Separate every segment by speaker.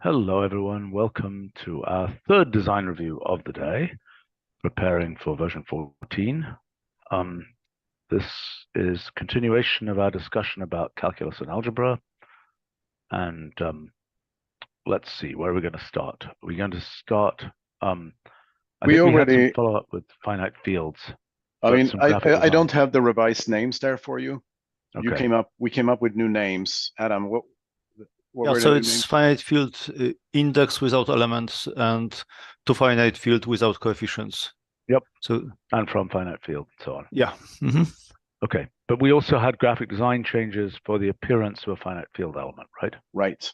Speaker 1: Hello, everyone. Welcome to our third design review of the day, preparing for version 14. This is continuation of our discussion about calculus and algebra. And let's see, where are we going to start? We're going to start, I think we had some follow-up with finite fields.
Speaker 2: I don't have the revised names there for you.
Speaker 1: Okay.
Speaker 2: We came up with new names. Adam, what were
Speaker 3: so
Speaker 2: the new
Speaker 3: it's
Speaker 2: names?
Speaker 3: finite field index without elements and to finite field without coefficients.
Speaker 1: Yep.
Speaker 3: So
Speaker 1: and from finite field and so on.
Speaker 3: Yeah.
Speaker 1: Okay. But we also had graphic design changes for the appearance of a finite field element, right?
Speaker 2: Right.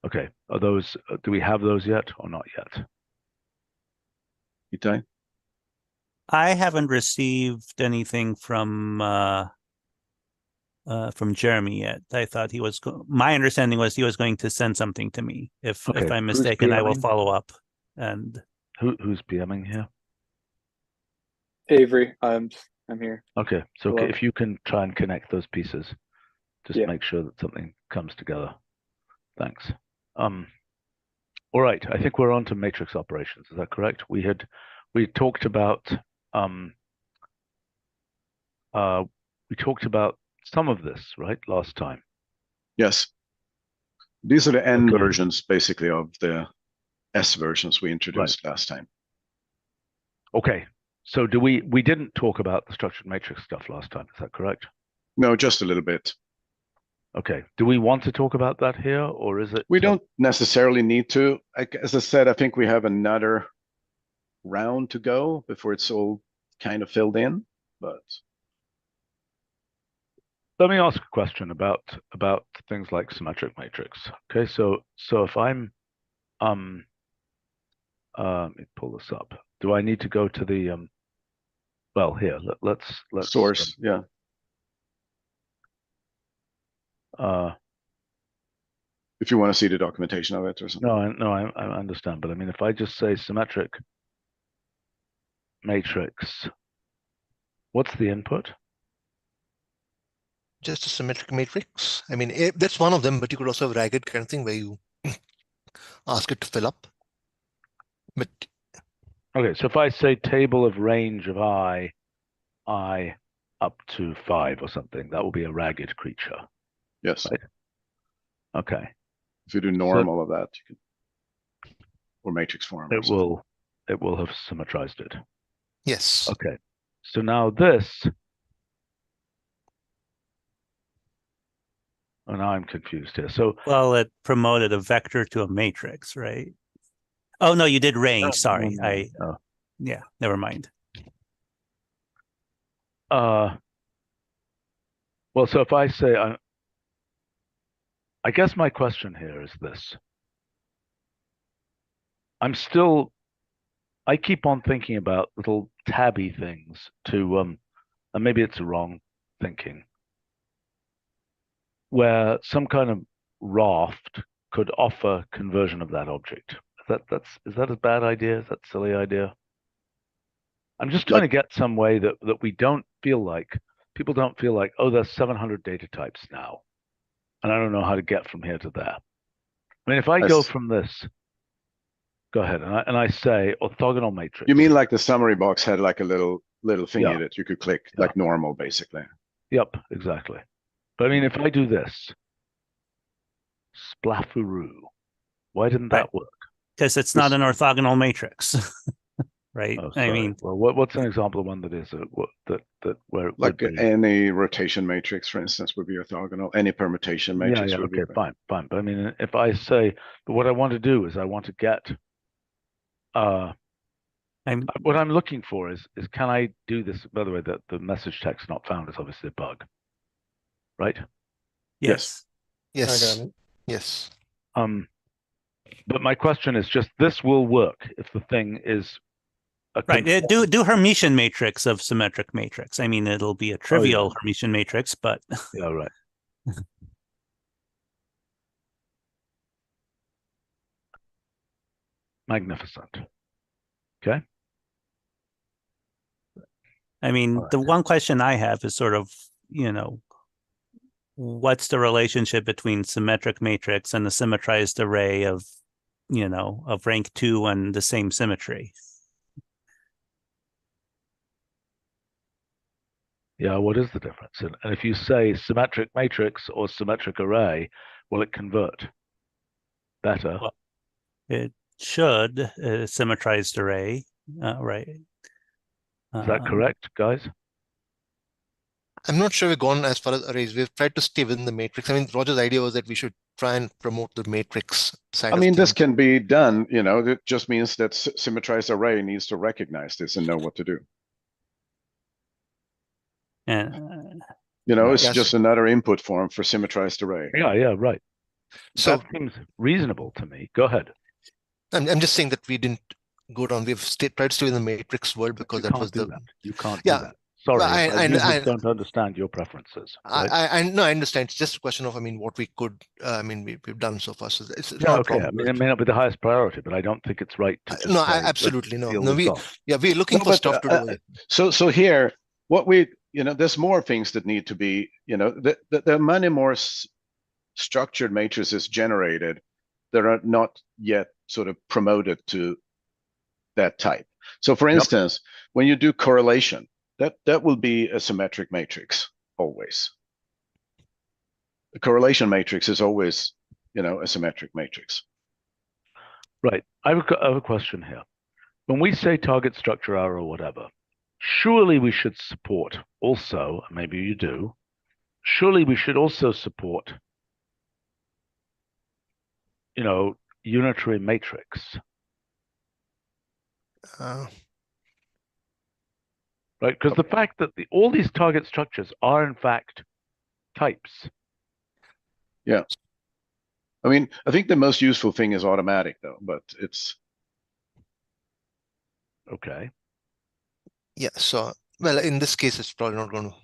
Speaker 1: Okay. Are those, do we have those yet or not yet?
Speaker 2: Itai?
Speaker 4: I haven't received anything from Jeremy yet. I thought he was. My understanding was he was going to send something to me. If I'm mistaken, I will follow up. And
Speaker 1: who's PMing here?
Speaker 5: Avery, I'm here.
Speaker 1: Okay, so
Speaker 5: Hello.
Speaker 1: if you can try and connect those pieces, just
Speaker 5: Yeah.
Speaker 1: make sure that something comes together. Thanks. All right, I think we're on to matrix operations. Is that correct? We talked about some of this, right, last time.
Speaker 2: Yes. These are the N versions, basically, of the S versions we introduced last time.
Speaker 1: Okay, so we didn't talk about the structured matrix stuff last time, is that correct?
Speaker 2: No, just a little bit.
Speaker 1: Okay, do we want to talk about that here, or is it?
Speaker 2: We don't necessarily need to. As I said, I think we have another round to go before it's all kind of filled in, but
Speaker 1: let me ask a question about things like symmetric matrix. Okay, so if I'm let me pull this up. Do I need to go to the well, here, let's
Speaker 2: source, yeah. If you want to see the documentation of it or something.
Speaker 1: No, I understand, but I mean, if I just say symmetric matrix, what's the input?
Speaker 6: Just a symmetric matrix. I mean, that's one of them, but you could also have ragged kind of thing where you ask it to fill up. But
Speaker 1: okay, so if I say table of range of I up to 5 or something, that will be a ragged creature.
Speaker 2: Yes.
Speaker 1: Right? Okay.
Speaker 2: If you do normal of that, you can, or matrix form.
Speaker 1: It will have symmetrized it.
Speaker 6: Yes.
Speaker 1: Okay. So now this, and now I'm confused here. So
Speaker 4: it promoted a vector to a matrix, right? Oh no, you did range. Sorry, yeah, never mind.
Speaker 1: Well, so if I say, I guess my question here is this. I keep on thinking about little tabby things to, and maybe it's wrong thinking, where some kind of raft could offer conversion of that object. Is that a bad idea? Is that a silly idea? I'm just trying to get some way that we don't feel like, people don't feel like, oh, there's 700 data types now, and I don't know how to get from here to there. I mean, if I go from this, go ahead, and I say orthogonal matrix.
Speaker 2: You mean like the summary box had like a little thingy that you could click, like normal, basically.
Speaker 1: Yep, exactly. But I mean, if I do this, splafuroo, why didn't that work?
Speaker 4: Because it's not an orthogonal matrix, right?
Speaker 1: Oh,
Speaker 4: I mean,
Speaker 1: well, what's an example of one that is where it
Speaker 2: like any rotation matrix, for instance, would be orthogonal. Any permutation matrix would be.
Speaker 1: Okay, fine. But I mean, if I say, but what I want to do is I want to get. What I'm looking for is can I do this? By the way, the message text not found is obviously a bug, right?
Speaker 4: Yes.
Speaker 6: Yes. Yes.
Speaker 1: But my question is just, this will work if the thing is
Speaker 4: right. Do Hermitian matrix of symmetric matrix. I mean, it'll be a trivial Hermitian matrix, but
Speaker 1: yeah, right. Magnificent. Okay.
Speaker 4: I mean, the one question I have is sort of, what's the relationship between symmetric matrix and the symmetrized array of, of rank 2 and the same symmetry?
Speaker 1: Yeah, what is the difference? And if you say symmetric matrix or symmetric array, will it convert better?
Speaker 4: Well, it should, symmetrized array, right?
Speaker 1: Is that correct, guys?
Speaker 6: I'm not sure we've gone as far as arrays. We've tried to stay within the matrix. I mean, Roger's idea was that we should try and promote the matrix side
Speaker 2: I
Speaker 6: of
Speaker 2: mean, this
Speaker 6: things.
Speaker 2: can be done, it just means that symmetrized array needs to recognize this and know what to do.
Speaker 4: And
Speaker 2: It's
Speaker 6: Yes.
Speaker 2: just another input form for symmetrized array.
Speaker 1: Yeah, right.
Speaker 6: So
Speaker 1: that seems reasonable to me. Go ahead.
Speaker 6: I'm just saying that we didn't go down. We've tried to stay in the matrix world because that was the.
Speaker 1: You can't
Speaker 6: Yeah.
Speaker 1: do that. Sorry,
Speaker 6: I
Speaker 1: users don't understand your preferences. Right?
Speaker 6: No, I understand. It's just a question of, what we could. We've done so far. So it's
Speaker 1: Yeah,
Speaker 6: not a
Speaker 1: okay.
Speaker 6: problem.
Speaker 1: I mean, it may not be the highest priority, but I don't think it's right to just
Speaker 6: No,
Speaker 1: say,
Speaker 6: absolutely no.
Speaker 1: deal
Speaker 6: No,
Speaker 1: with golf.
Speaker 6: we're looking for stuff to do.
Speaker 2: So here, what there's more things that need to be, there are many more structured matrices generated that are not yet sort of promoted to that type. So for instance, when you do correlation, that will be a symmetric matrix always. The correlation matrix is always, a symmetric matrix.
Speaker 1: Right. I have a question here. When we say target structure error or whatever, surely we should support also, maybe you do, surely we should also support, unitary matrix. Right? Because the fact that all these target structures are in fact types.
Speaker 2: Yeah. I mean, I think the most useful thing is automatic though, but it's.
Speaker 1: Okay.
Speaker 6: Yeah. So, well, in this case, it's probably not going to.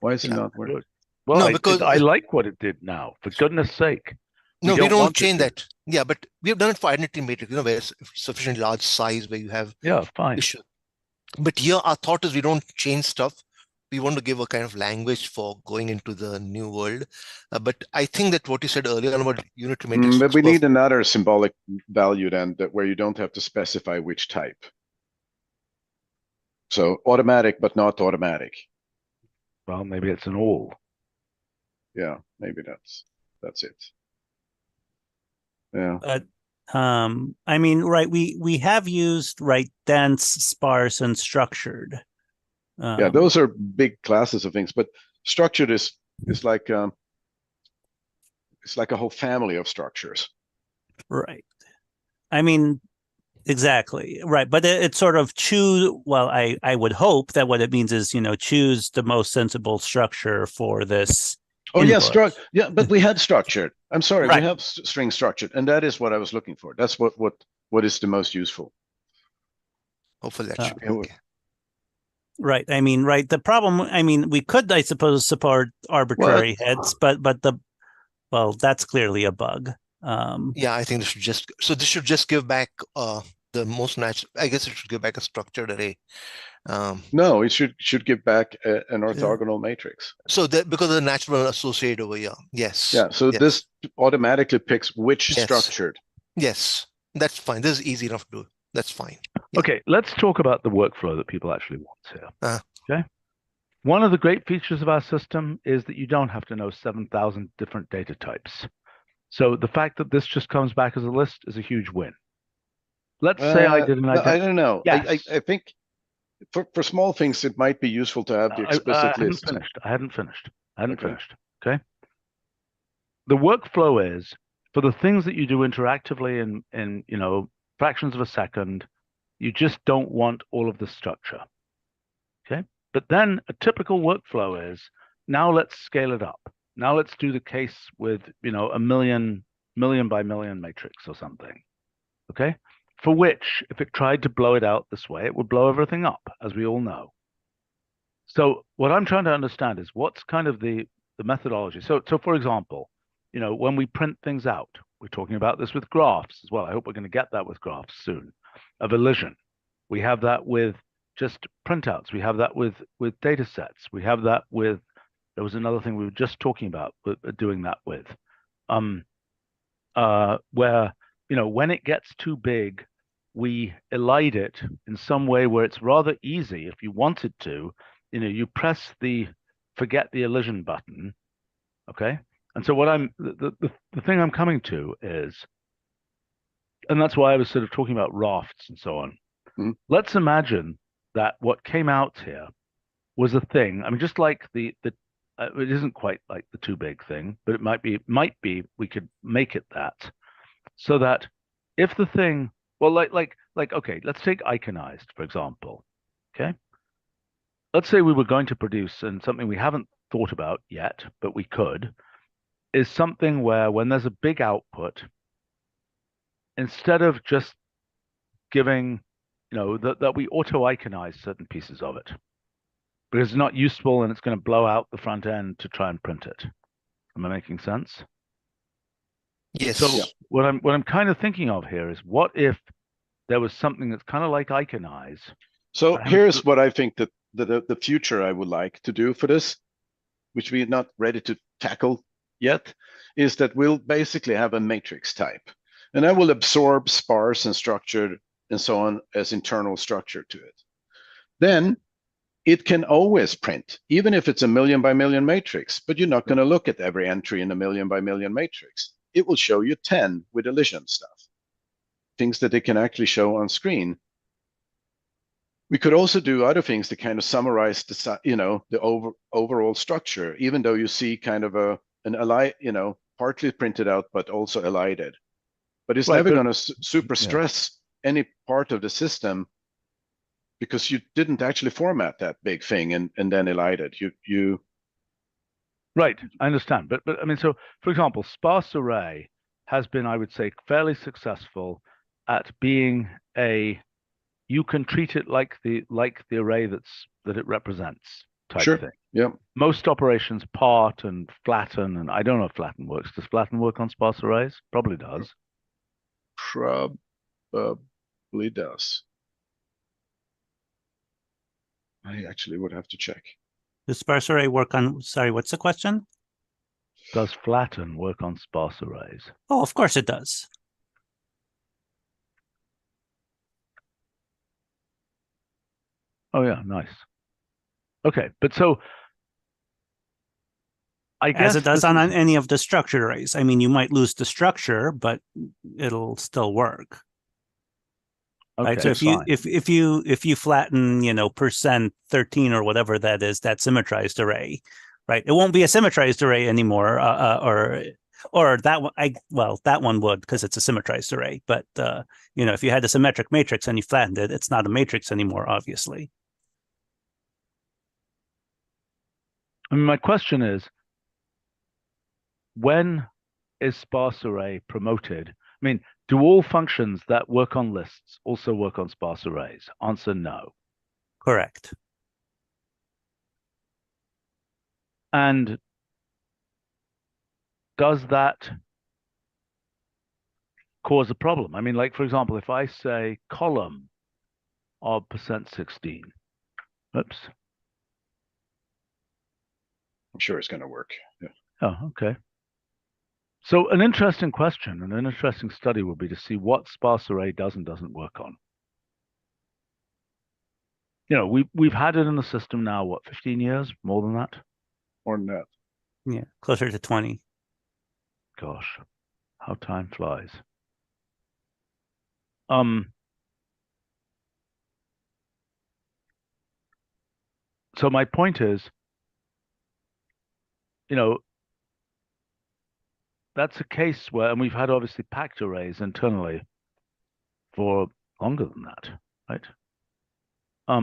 Speaker 2: Why is it not working?
Speaker 1: Well,
Speaker 6: no, because
Speaker 1: I like what it did now, for goodness sake.
Speaker 6: No, we don't change that. Yeah, but we have done it for identity matrix, where it's sufficiently large size where you have
Speaker 1: fine.
Speaker 6: issue. But here our thought is we don't change stuff. We want to give a kind of language for going into the new world. But I think that what you said earlier about unitary matrix.
Speaker 2: But we need another symbolic value then where you don't have to specify which type. So automatic, but not automatic.
Speaker 1: Well, maybe it's an all.
Speaker 2: Yeah, maybe that's it. Yeah.
Speaker 4: But I mean, right, we have used dense, sparse, and structured.
Speaker 2: Yeah, those are big classes of things, but structured is like it's like a whole family of structures.
Speaker 4: Right. I mean, exactly. Right. But it's sort of I would hope that what it means is, choose the most sensible structure for this.
Speaker 2: Oh, input. Yeah, but we had structured. I'm sorry,
Speaker 4: right.
Speaker 2: We have string structured, and that is what I was looking for. That's what is the most useful.
Speaker 6: Hopefully that should be okay.
Speaker 4: Right. I mean, right. The problem, we could, I suppose, support arbitrary heads, but that's clearly a bug.
Speaker 6: Yeah, I think this should just give back the most natural. I guess it should give back a structured array.
Speaker 2: No, it should give back an orthogonal matrix.
Speaker 6: So because of the natural associated over here. Yes.
Speaker 2: Yeah. So this automatically picks which structured.
Speaker 6: Yes, that's fine. This is easy enough to do. That's fine.
Speaker 1: Yeah. Okay, let's talk about the workflow that people actually want here. Okay. One of the great features of our system is that you don't have to know 7,000 different data types. So the fact that this just comes back as a list is a huge win. Let's say I did an identity.
Speaker 2: I don't know.
Speaker 1: Yes.
Speaker 2: I think for small things, it might be useful to have the explicit list.
Speaker 1: I hadn't finished. Okay. The workflow is for the things that you do interactively in fractions of a second, you just don't want all of the structure. Okay. But then a typical workflow is now let's scale it up. Now let's do the case with a million by million matrix or something. Okay. For which, if it tried to blow it out this way, it would blow everything up, as we all know. So what I'm trying to understand is what's kind of the methodology. So for example, when we print things out, we're talking about this with graphs as well. I hope we're going to get that with graphs soon. Of elision. We have that with just printouts. We have that with data sets. We have that with There was another thing we were just talking about doing that with. Where, when it gets too big, we elide it in some way where it's rather easy. If you wanted to, you press the forget the elision button. Okay. And so the thing I'm coming to is, and that's why I was sort of talking about rafts and so on.
Speaker 2: Mhm.
Speaker 1: Let's imagine that what came out here was a thing. I mean, just like it isn't quite like the too big thing, but it might be we could make it that, so that if the thing, well, okay, let's take iconized, for example. Okay. Let's say we were going to produce, and something we haven't thought about yet, but we could, is something where when there's a big output, instead of just giving, that we auto-iconize certain pieces of it, because it's not useful and it's going to blow out the front end to try and print it. Am I making sense?
Speaker 6: Yes.
Speaker 1: So what I'm kind of thinking of here is, what if there was something that's kind of like iconize?
Speaker 2: So here's what I think that the future I would like to do for this, which we're not ready to tackle yet, is that we'll basically have a matrix type, and I will absorb sparse and structured and so on as internal structure to it. Then it can always print, even if it's a million by million matrix, but you're not going to look at every entry in a million by million matrix. It will show you 10 with elision stuff, things that it can actually show on screen. We could also do other things to kind of summarize the overall structure, even though you see kind of partly printed out, but also elided. But it's never going to super stress any part of the system, because you didn't actually format that big thing and then elided. You
Speaker 1: Right, I understand. But I mean, so for example, sparse array has been, I would say, fairly successful at being you can treat it like the array that it represents type thing.
Speaker 2: Yeah.
Speaker 1: Most operations part and flatten, and I don't know if flatten works. Does flatten work on sparse arrays? Probably does.
Speaker 2: Probably does. I actually would have to check.
Speaker 4: Does sparse array work on, sorry, what's the question?
Speaker 1: Does flatten work on sparse arrays?
Speaker 4: Oh, of course it does.
Speaker 1: Oh yeah, nice. Okay, but so I guess
Speaker 4: as it does on any of the structured arrays. I mean, you might lose the structure, but it'll still work.
Speaker 1: Okay,
Speaker 4: right. So if you flatten, %13 or whatever that is, that symmetrized array, right? It won't be a symmetrized array anymore, or that one. That one would, because it's a symmetrized array. But if you had a symmetric matrix and you flattened it, it's not a matrix anymore, obviously.
Speaker 1: I mean, my question is, when is sparse array promoted? I mean, do all functions that work on lists also work on sparse arrays? Answer no.
Speaker 4: Correct.
Speaker 1: And does that cause a problem? I mean, like, for example, if I say column of %16, oops.
Speaker 2: I'm sure it's going to work. Yeah.
Speaker 1: Oh, okay. So an interesting question and an interesting study would be to see what sparse array does and doesn't work on. We've had it in the system now, what, 15 years? More than that?
Speaker 2: More than that.
Speaker 4: Yeah, closer to 20.
Speaker 1: Gosh, how time flies. So my point is, that's a case where, and we've had obviously packed arrays internally for longer than that, right?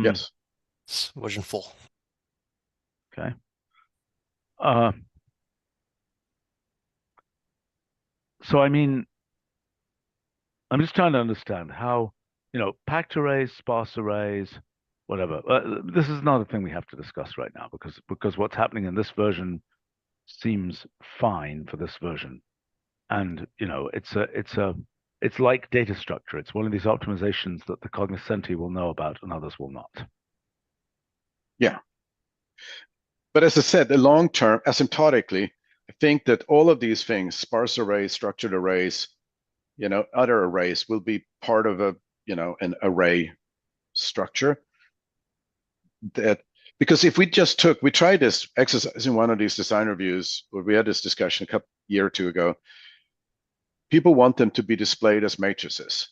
Speaker 2: Yes.
Speaker 6: It's version 4.
Speaker 1: Okay. So I mean, I'm just trying to understand how, packed arrays, sparse arrays, whatever. This is not a thing we have to discuss right now, because what's happening in this version seems fine for this version, and it's like data structure. It's one of these optimizations that the cognoscenti will know about and others will not.
Speaker 2: Yeah. But as I said, the long term, asymptotically, I think that all of these things, sparse arrays, structured arrays, other arrays, will be part of an array structure. That because if we tried this exercise in one of these design reviews, where we had this discussion a year or two ago. People want them to be displayed as matrices,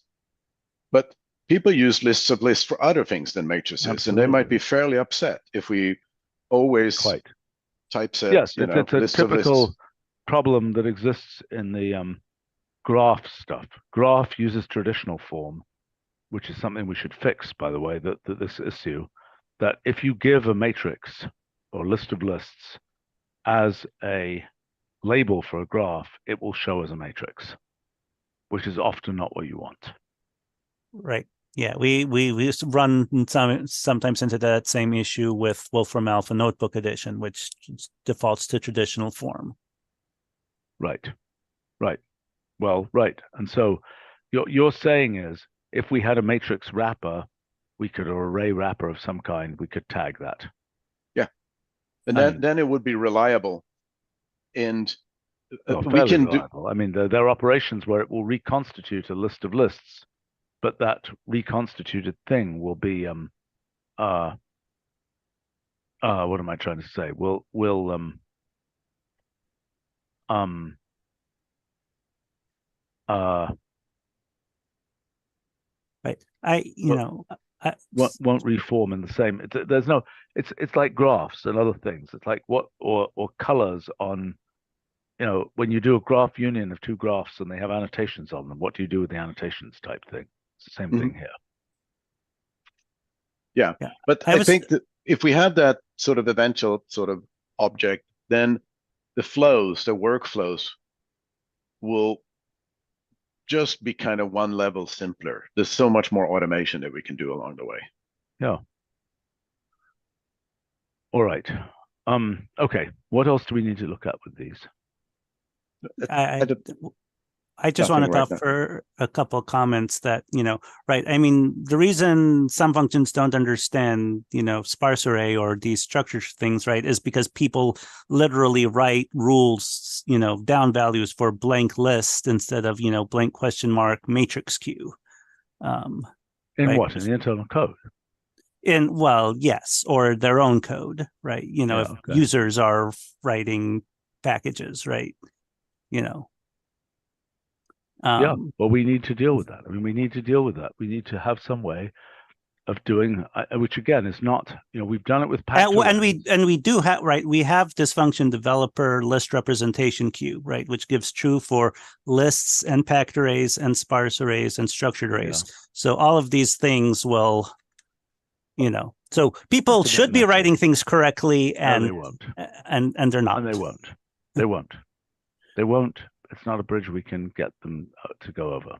Speaker 2: but people use lists of lists for other things than matrices,
Speaker 1: Absolutely.
Speaker 2: and they might be fairly upset if we always typeset,
Speaker 1: yes, if it's a
Speaker 2: list of
Speaker 1: typical
Speaker 2: lists.
Speaker 1: problem that exists in the graph stuff. Graph uses traditional form, which is something we should fix, by the way, that this issue, that if you give a matrix or list of lists as a label for a graph, it will show as a matrix, which is often not what you want.
Speaker 4: Right. Yeah, we used to run sometimes into that same issue with Wolfram Alpha Notebook Edition, which defaults to traditional form.
Speaker 1: Right. Well, right. And so you're saying is, if we had a matrix wrapper, or array wrapper of some kind, we could tag that.
Speaker 2: Yeah, and then it would be reliable, and we can
Speaker 1: reliable. I mean, there are operations where it will reconstitute a list of lists, but that reconstituted thing will be what am I trying to say?
Speaker 4: Right.
Speaker 1: Won't reform in the same. It's like graphs and other things. It's like or colors on, when you do a graph union of two graphs and they have annotations on them, what do you do with the annotations type thing? It's the same thing here.
Speaker 2: Yeah. But I think that if we have that sort of eventual sort of object, then the workflows will just be kind of one level simpler. There's so much more automation that we can do along the way.
Speaker 1: Yeah. All right. Okay. What else do we need to look at with these?
Speaker 4: I just want to offer a couple of comments that, right. I mean, the reason some functions don't understand, sparse array or these structured things, right, is because people literally write rules, down values for blank list instead of, blank question mark matrix Q.
Speaker 1: In what? In the internal code?
Speaker 4: Yes, or their own code, right? If users are writing packages, right?
Speaker 1: Yeah, well, we need to deal with that. I mean, we need to deal with that. We need to have some way of doing, which again is not, we've done it with packed arrays.
Speaker 4: And we do have, right, we have this function developer list representation queue, right, which gives true for lists and packed arrays and sparse arrays and structured arrays. Yeah. So all of these things will, so people should be writing things correctly, and
Speaker 1: they won't.
Speaker 4: And they're not.
Speaker 1: And they won't. They won't. They won't. It's not a bridge we can get them to go over.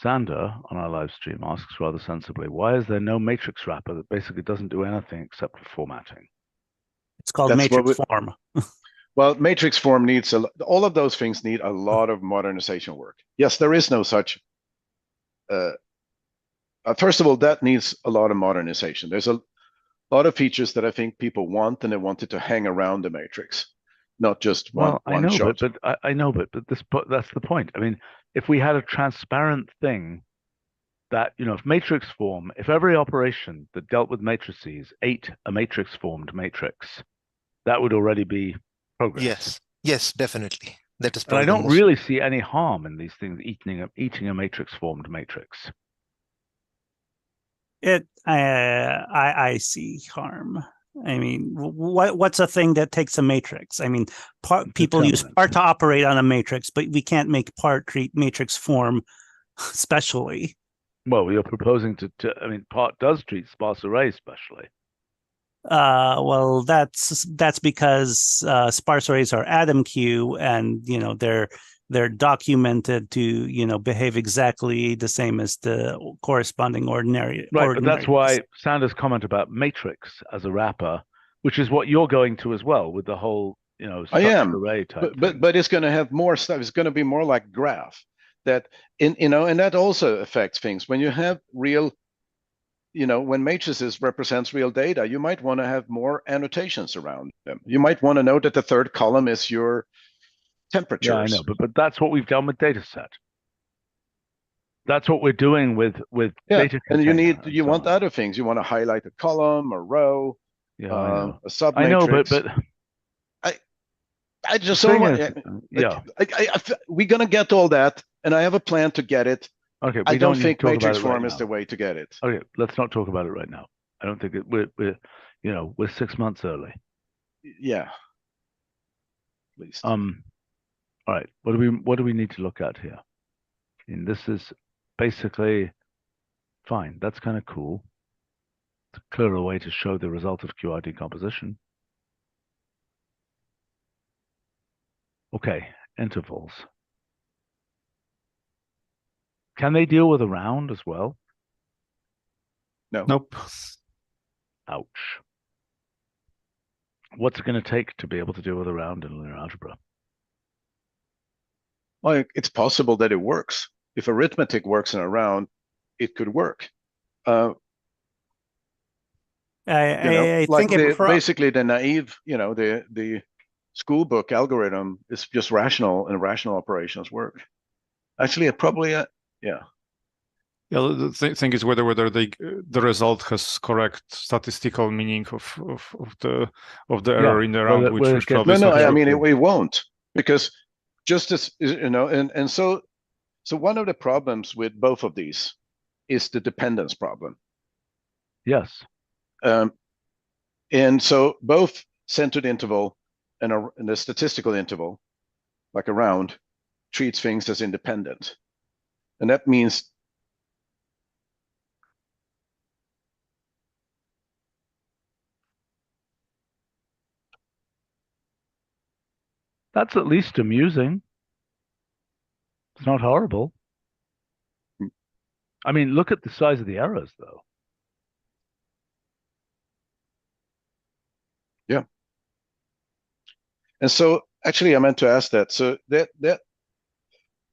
Speaker 1: Sander on our live stream asks rather sensibly, why is there no matrix wrapper that basically doesn't do anything except for formatting?
Speaker 4: It's called matrix form.
Speaker 2: Well, matrix form needs all of those things need a lot of modernization work. Yes, there is no such. First of all, that needs a lot of modernization. There's a lot of features that I think people want, and they want it to hang around the matrix, not just one shot.
Speaker 1: I know, but that's the point. I mean, if we had a transparent thing that, if every operation that dealt with matrices ate a matrix formed matrix, that would already be progress.
Speaker 6: Yes, definitely. That is.
Speaker 1: And I don't really see any harm in these things eating a matrix formed matrix.
Speaker 4: I see harm. I mean, what's a thing that takes a matrix? I mean, people use part to operate on a matrix, but we can't make part treat matrix form specially.
Speaker 1: Well, you're proposing part does treat sparse array specially.
Speaker 4: Well, that's because sparse arrays are Adam Q, and they're documented to behave exactly the same as the corresponding ordinary.
Speaker 1: Right, but that's why Sander's comment about matrix as a wrapper, which is what you're going to as well with the whole structured array type.
Speaker 2: But it's going to have more stuff. It's going to be more like graph that and that also affects things when you have real when matrices represents real data, you might want to have more annotations around them. You might want to know that the third column is your temperatures.
Speaker 1: Yeah, I know, but that's what we've done with data set. That's what we're doing with data
Speaker 2: and
Speaker 1: container
Speaker 2: you
Speaker 1: so
Speaker 2: want
Speaker 1: on.
Speaker 2: other things. You want to highlight a column, a row,
Speaker 1: Yeah, I know.
Speaker 2: a submatrix.
Speaker 1: I know, but
Speaker 2: I just
Speaker 1: the
Speaker 2: don't
Speaker 1: thing
Speaker 2: want.
Speaker 1: is, yeah.
Speaker 2: We're gonna get all that, and I have a plan to get it.
Speaker 1: Okay,
Speaker 2: I
Speaker 1: we
Speaker 2: don't
Speaker 1: don't need
Speaker 2: think
Speaker 1: to talk about
Speaker 2: matrix
Speaker 1: it right
Speaker 2: form is
Speaker 1: now.
Speaker 2: the way to get it.
Speaker 1: Okay, let's not talk about it right now. I don't think we're 6 months early.
Speaker 2: Yeah. At least.
Speaker 1: All right. What do we need to look at here? And this is basically fine. That's kind of cool. It's a clearer way to show the result of QR decomposition. Okay, intervals. Can they deal with a round as well?
Speaker 2: No.
Speaker 3: Nope.
Speaker 1: Ouch. What's it going to take to be able to deal with a round in linear algebra?
Speaker 2: Well, it's possible that it works. If arithmetic works in a round, it could work.
Speaker 4: I
Speaker 2: like
Speaker 4: think
Speaker 2: basically the naive, the school book algorithm is just rational, and rational operations work. Actually, it probably, yeah.
Speaker 3: Yeah, the thing is whether the result has correct statistical meaning of the error in the round, which probably
Speaker 2: no, I mean
Speaker 1: it
Speaker 2: won't, because just as and so one of the problems with both of these is the dependence problem.
Speaker 1: Yes.
Speaker 2: And so both centered interval and the statistical interval, like a round, treats things as independent. And that means
Speaker 1: that's at least amusing. It's not horrible. I mean, look at the size of the errors, though.
Speaker 2: Yeah. And so actually I meant to ask that. So the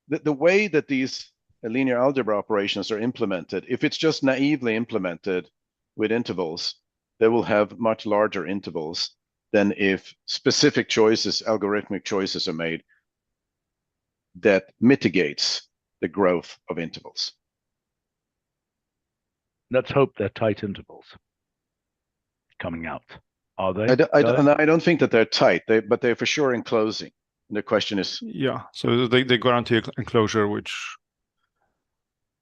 Speaker 2: way that these linear algebra operations are implemented, if it's just naively implemented with intervals, they will have much larger intervals than if specific choices, algorithmic choices are made that mitigates the growth of intervals.
Speaker 1: Let's hope they're tight intervals coming out. Are they?
Speaker 2: I don't think that they're tight, but they're for sure enclosing. And the question is,
Speaker 3: yeah, so they guarantee enclosure, which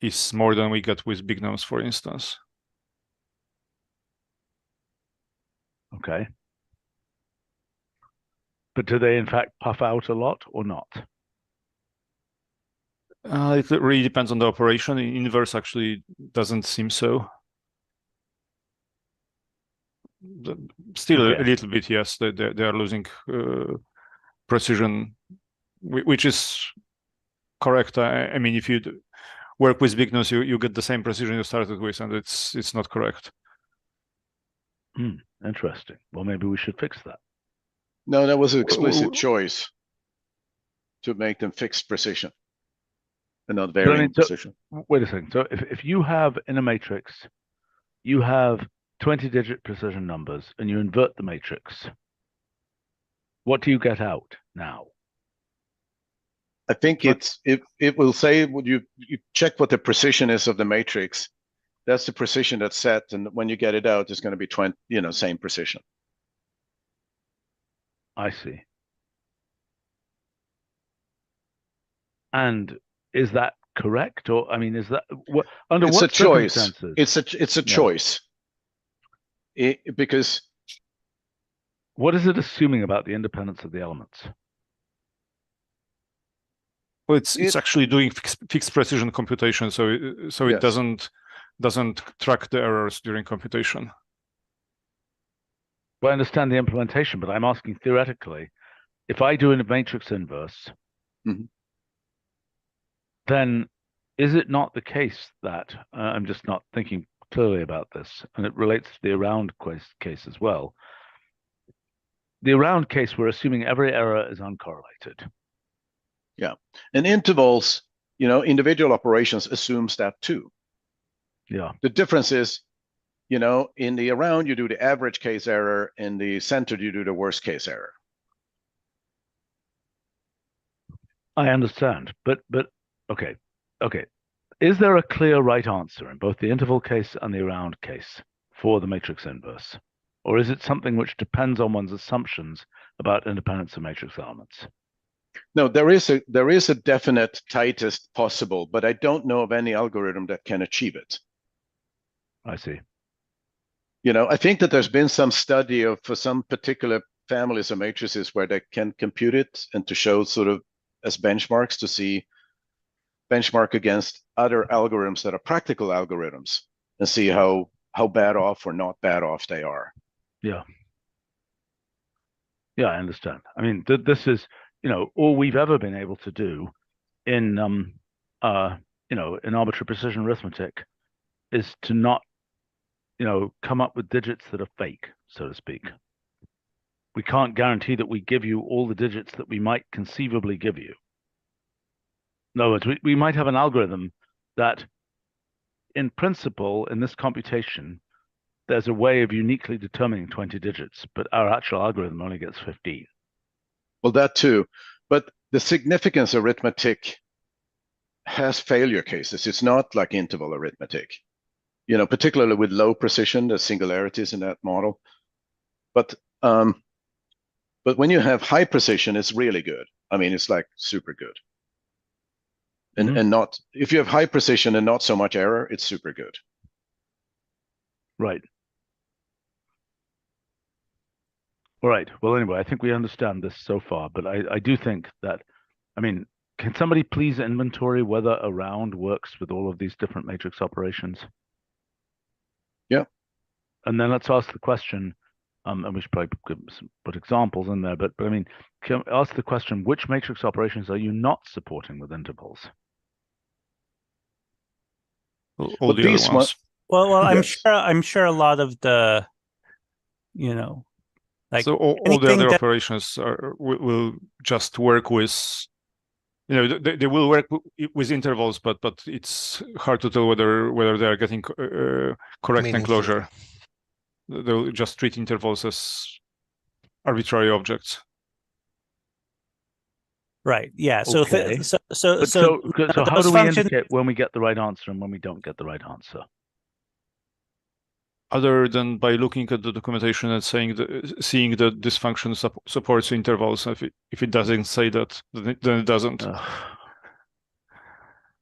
Speaker 3: is more than we get with big nums, for instance.
Speaker 1: Okay. But do they in fact puff out a lot or not?
Speaker 3: It really depends on the operation. Inverse actually doesn't seem so. Still a little bit, yes. They are losing precision, which is correct. I mean, if you work with big nums, you get the same precision you started with, and it's not correct.
Speaker 1: Interesting. Well, maybe we should fix that.
Speaker 2: No, that was an explicit choice to make them fixed precision and not varying precision.
Speaker 1: Wait a second. So if you have in a matrix, you have 20-digit precision numbers and you invert the matrix, what do you get out now?
Speaker 2: I think it will say, would you check what the precision is of the matrix? That's the precision that's set, and when you get it out, it's going to be 20, same precision.
Speaker 1: I see. And is that correct, or I mean, is that under
Speaker 2: it's
Speaker 1: what
Speaker 2: a choice?
Speaker 1: circumstances?
Speaker 2: It's a choice. Because
Speaker 1: what is it assuming about the independence of the elements?
Speaker 3: Well, it's actually doing fixed precision computation, so it doesn't track the errors during computation.
Speaker 1: Well, I understand the implementation, but I'm asking theoretically, if I do a matrix inverse, then is it not the case that I'm just not thinking clearly about this, and it relates to the around case as well. The around case, we're assuming every error is uncorrelated.
Speaker 2: Yeah, and intervals, individual operations assumes that too.
Speaker 1: Yeah.
Speaker 2: The difference is you know, in the around, you do the average case error. In the centered, you do the worst case error.
Speaker 1: I understand, but okay. Is there a clear right answer in both the interval case and the around case for the matrix inverse? Or is it something which depends on one's assumptions about independence of matrix elements?
Speaker 2: No, there is a definite tightest possible, but I don't know of any algorithm that can achieve it.
Speaker 1: I see.
Speaker 2: You know, I think that there's been some study of for some particular families of matrices where they can compute it and to show sort of as benchmarks to see benchmark against other algorithms that are practical algorithms and see how bad off or not bad off they are.
Speaker 1: Yeah. Yeah, I understand. I mean, this is, you know, all we've ever been able to do in, you know, in arbitrary precision arithmetic is to not, you know, come up with digits that are fake, so to speak. We can't guarantee that we give you all the digits that we might conceivably give you. In other words, we might have an algorithm that, in principle, in this computation, there's a way of uniquely determining 20 digits, but our actual algorithm only gets 15.
Speaker 2: Well, that too. But the significance arithmetic has failure cases. It's not like interval arithmetic, you know, particularly with low precision, there's singularities in that model. But when you have high precision, it's really good. I mean, it's like super good. And not, if you have high precision and not so much error, it's super good.
Speaker 1: Right. All right. Well, anyway, I think we understand this so far, but I do think that, I mean, can somebody please inventory whether around works with all of these different matrix operations?
Speaker 2: Yeah.
Speaker 1: And then let's ask the question, and we should probably put examples in there, but I mean, ask the question, which matrix operations are you not supporting with intervals?
Speaker 3: All the other ones.
Speaker 4: Well,
Speaker 2: yes.
Speaker 4: I'm sure a lot of the, you know, like
Speaker 3: so all the other operations will just work with, you know, they will work with intervals, but it's hard to tell whether they are getting correct enclosure. They'll just treat intervals as arbitrary objects.
Speaker 4: Right. Yeah.
Speaker 1: Okay.
Speaker 4: So
Speaker 1: how do we indicate when we get the right answer and when we don't get the right answer? Other
Speaker 3: than by looking at the documentation and seeing that this function supports intervals. If it doesn't say that, then it doesn't.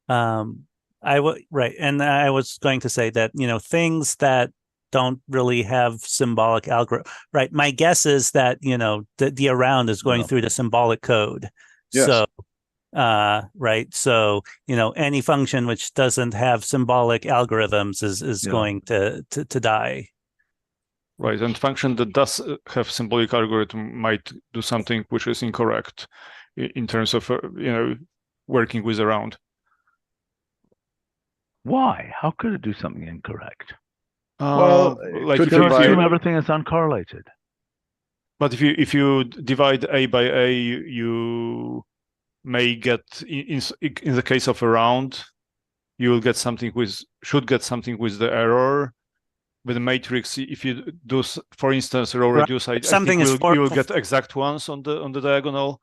Speaker 4: Right, and I was going to say that, you know, things that don't really have symbolic algorithm. Right. My guess is that, you know, the around is going through the symbolic code.
Speaker 2: Yes.
Speaker 4: So, right. So, you know, any function which doesn't have symbolic algorithms is going to die.
Speaker 3: Right. And function that does have symbolic algorithm might do something which is incorrect in terms of, you know, working with around.
Speaker 1: Why? How could it do something incorrect?
Speaker 2: Well,
Speaker 1: like if you assume everything is uncorrelated.
Speaker 3: But if you divide A by A, you may get in the case of around, you will get something should get something with the error. With the matrix, if you do, for instance, row reduce, I think you will get exact ones on the diagonal.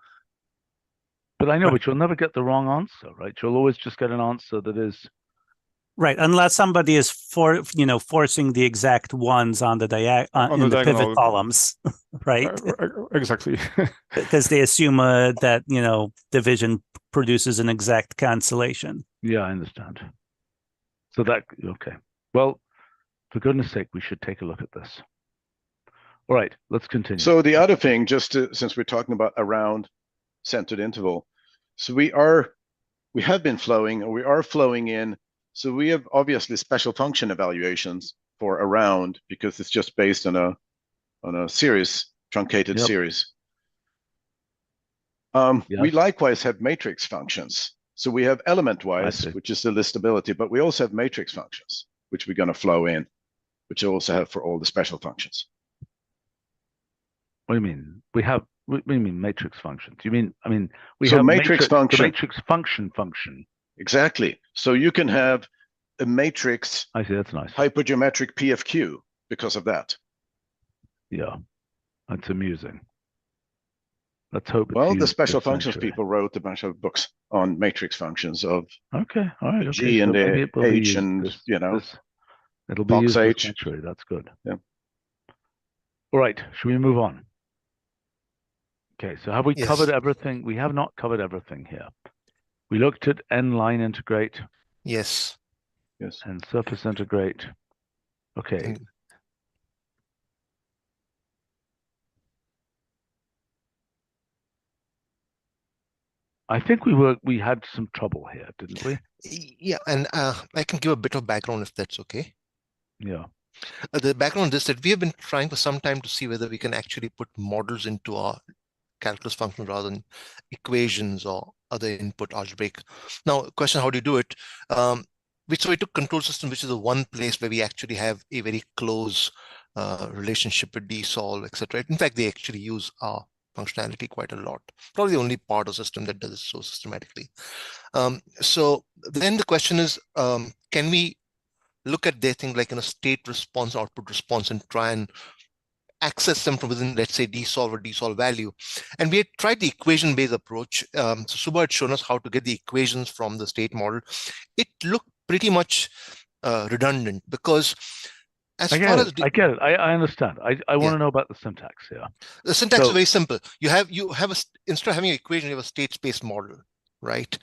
Speaker 1: But I know, but you'll never get the wrong answer, right? You'll always just get an answer that is
Speaker 4: right, unless somebody is forcing the exact ones on the the pivot columns, right?
Speaker 3: Exactly.
Speaker 4: Because they assume that, you know, division produces an exact cancellation.
Speaker 1: Yeah, I understand. So okay. Well, for goodness sake, we should take a look at this. All right, let's continue.
Speaker 2: So the other thing, since we're talking about around centered interval, so we have been flowing, or we are flowing in. So we have obviously special function evaluations for around because it's just based on a series, truncated series. We likewise have matrix functions. So we have element-wise, which is the listability, but we also have matrix functions, which we're going to flow in, which we also have for all the special functions.
Speaker 1: What do you mean? What do you mean matrix functions? You mean, we
Speaker 2: have
Speaker 1: matrix
Speaker 2: function.
Speaker 1: The matrix function.
Speaker 2: Exactly. So you can have a matrix
Speaker 1: I see. That's nice.
Speaker 2: hypergeometric P of Q because of that.
Speaker 1: Yeah, that's amusing. Let's hope it's
Speaker 2: Well, the
Speaker 1: used
Speaker 2: special
Speaker 1: this
Speaker 2: functions
Speaker 1: century.
Speaker 2: people wrote a bunch of books on matrix functions of
Speaker 1: Okay, all right,
Speaker 2: the
Speaker 1: okay.
Speaker 2: G
Speaker 1: So
Speaker 2: and
Speaker 1: maybe
Speaker 2: the
Speaker 1: it will be
Speaker 2: H
Speaker 1: used
Speaker 2: and,
Speaker 1: this,
Speaker 2: you know,
Speaker 1: it'll be
Speaker 2: box
Speaker 1: used this
Speaker 2: H.
Speaker 1: century. That's good.
Speaker 2: Yeah.
Speaker 1: All right, should we move on? Okay, so have we
Speaker 6: Yes.
Speaker 1: covered everything? We have not covered everything here. We looked at n-line integrate
Speaker 6: Yes.
Speaker 2: Yes.
Speaker 1: and surface integrate. Okay.
Speaker 6: And
Speaker 1: I think we had some trouble here, didn't we?
Speaker 6: yeah, and I can give a bit of background if that's okay.
Speaker 1: Yeah.
Speaker 6: The background is that we have been trying for some time to see whether we can actually put models into our calculus function rather than equations or other input algebraic. Now, question, how do you do it? So we took control system, which is the one place where we actually have a very close relationship with dsolve, etc. In fact, they actually use our functionality quite a lot. Probably the only part of the system that does it so systematically. So then the question is, can we look at their thing like in a state response, output response, and try and access them from within, let's say, dsolve or dsolve value? And we had tried the equation-based approach. So Subha had shown us how to get the equations from the state model. It looked pretty much redundant because as
Speaker 1: I
Speaker 6: far
Speaker 1: get
Speaker 6: as
Speaker 1: it. I get it. I understand. I want
Speaker 6: Yeah.
Speaker 1: to know about the syntax here.
Speaker 6: the syntax
Speaker 1: So-
Speaker 6: is very simple. You have instead of having an equation, you have a state space model, right?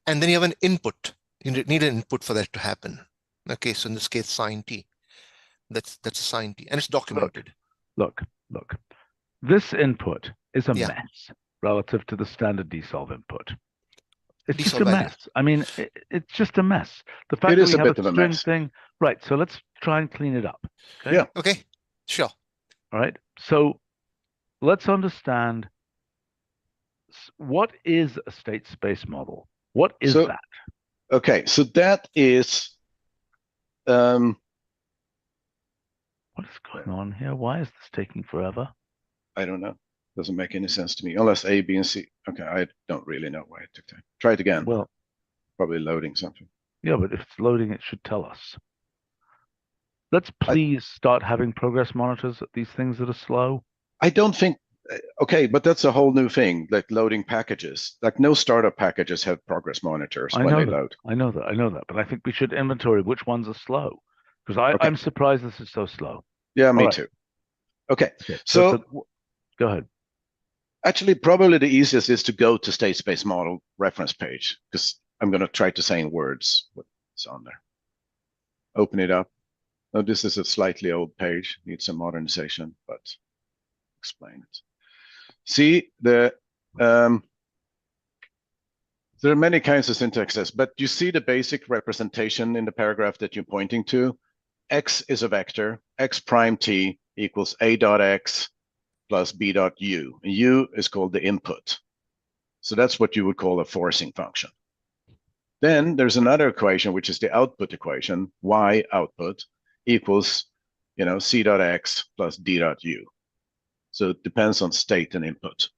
Speaker 6: And then you have an input. You need an input for that to happen. Okay, so in this case, sine t. That's a sine t, and it's documented.
Speaker 1: Look. This input is a
Speaker 6: Yeah.
Speaker 1: mess relative to the standard dsolve input. It's just
Speaker 6: Dsolve
Speaker 1: a
Speaker 6: value.
Speaker 1: mess. I mean, it's just a mess. The fact
Speaker 2: It
Speaker 1: that
Speaker 2: is
Speaker 1: we
Speaker 2: a
Speaker 1: have
Speaker 2: bit of
Speaker 1: a
Speaker 2: a
Speaker 1: string
Speaker 2: mess.
Speaker 1: thing, right? So let's try and clean it up. Okay.
Speaker 2: Yeah.
Speaker 6: Okay, sure.
Speaker 1: All right. So let's understand what is a state space model. What is
Speaker 2: So-
Speaker 1: that?
Speaker 2: Okay, so that is
Speaker 1: What is going on here? Why is this taking forever?
Speaker 2: I don't know. Doesn't make any sense to me unless A, B, and C. Okay, I don't really know why it took time. Try it again.
Speaker 1: Well,
Speaker 2: Probably loading something.
Speaker 1: yeah, but if it's loading, it should tell us. Let's please start having progress monitors at these things that are slow.
Speaker 2: I don't think. Okay, but that's a whole new thing, like loading packages. Like no startup packages have progress monitors
Speaker 1: I
Speaker 2: when
Speaker 1: know
Speaker 2: they
Speaker 1: that.
Speaker 2: load.
Speaker 1: I know that, but I think we should inventory which ones are slow, because
Speaker 2: Okay.
Speaker 1: I'm surprised this is so slow.
Speaker 2: Yeah, me
Speaker 1: All right.
Speaker 2: too. Okay,
Speaker 1: Okay,
Speaker 2: so
Speaker 1: go ahead.
Speaker 2: actually, probably the easiest is to go to state space model reference page because I'm going to try to say in words what's on there. Open it up. Now, this is a slightly old page, needs some modernization, but explain it. See, there are many kinds of syntaxes, but you see the basic representation in the paragraph that you're pointing to. X is a vector, x prime t equals a dot x plus b dot u. And u is called the input. So that's what you would call a forcing function. Then there's another equation, which is the output equation, y output equals, c dot x plus d dot u. So it depends on state and input.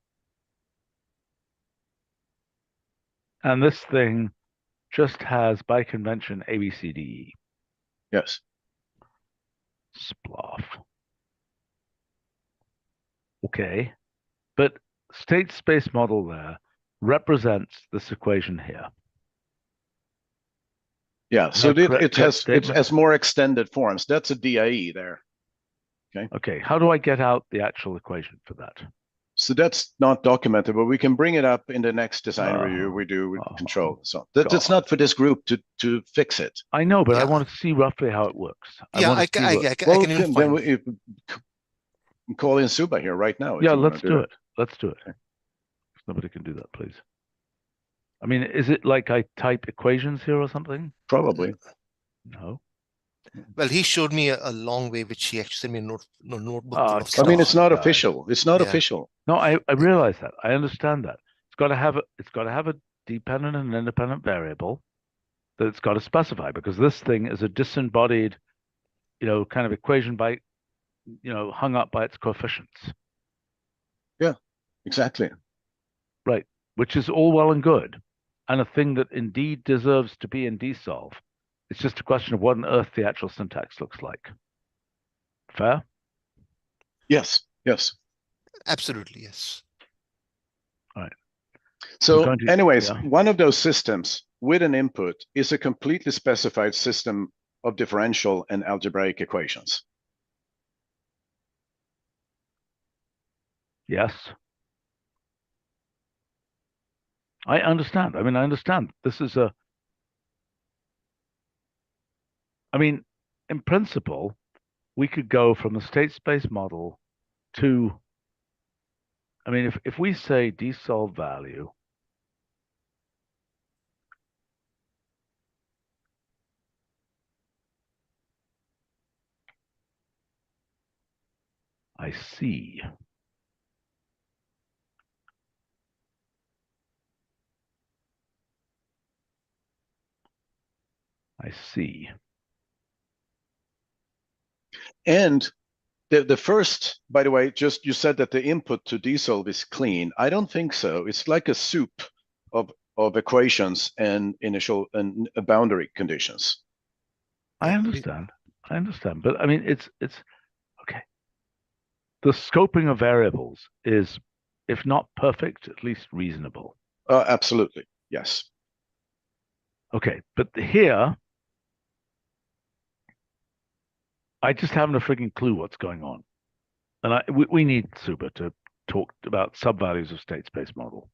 Speaker 1: And this thing just has, by convention, A, B, C, D, E.
Speaker 2: Yes.
Speaker 1: Sploff. Okay. But state space model there represents this equation here.
Speaker 2: Yeah, so
Speaker 1: that correct
Speaker 2: it has more extended forms. That's a DIE there.
Speaker 1: Okay, how do I get out the actual equation for that?
Speaker 2: So that's not documented, but we can bring it up in the next design review we do with control. So that's not for this group to fix it.
Speaker 1: I know, but I
Speaker 6: Yeah.
Speaker 1: want to see roughly how it works.
Speaker 6: Yeah, I can even find it.
Speaker 2: We call in Subha here right now. if
Speaker 1: Yeah,
Speaker 2: you wanna
Speaker 1: let's do
Speaker 2: that.
Speaker 1: it. Let's do it.
Speaker 2: Okay.
Speaker 1: Somebody can do that, please. I mean, is it like I type equations here or something?
Speaker 2: Probably.
Speaker 1: No.
Speaker 6: Well, he showed me a long way, which he actually sent me a notebook full of
Speaker 2: I
Speaker 6: stuff.
Speaker 2: mean, it's not
Speaker 1: God.
Speaker 2: official. It's not
Speaker 6: Yeah.
Speaker 2: official.
Speaker 1: No, I realize that. I understand that. It's got to have a dependent and independent variable that it's got to specify, because this thing is a disembodied, kind of equation by, hung up by its coefficients.
Speaker 2: Yeah, exactly.
Speaker 1: Right. Which is all well and good, and a thing that indeed deserves to be in dsolve. It's just a question of what on earth the actual syntax looks like. Fair?
Speaker 2: Yes, yes.
Speaker 6: Absolutely, yes.
Speaker 1: All right.
Speaker 2: So anyways,
Speaker 1: yeah.
Speaker 2: one of those systems with an input is a completely specified system of differential and algebraic equations.
Speaker 1: Yes. I understand. I mean, I understand. This is a, I mean, in principle, we could go from a state space model to, I mean, if we say desolve value, I see. I see.
Speaker 2: And the first, by the way, just you said that the input to desolve is clean. I don't think so. It's like a soup of equations and initial and boundary conditions.
Speaker 1: I understand. I understand. But I mean, it's okay. The scoping of variables is, if not perfect, at least reasonable.
Speaker 2: Absolutely. Yes.
Speaker 1: Okay. But here, I just haven't a freaking clue what's going on. And we need Suba to talk about subvalues of state space model.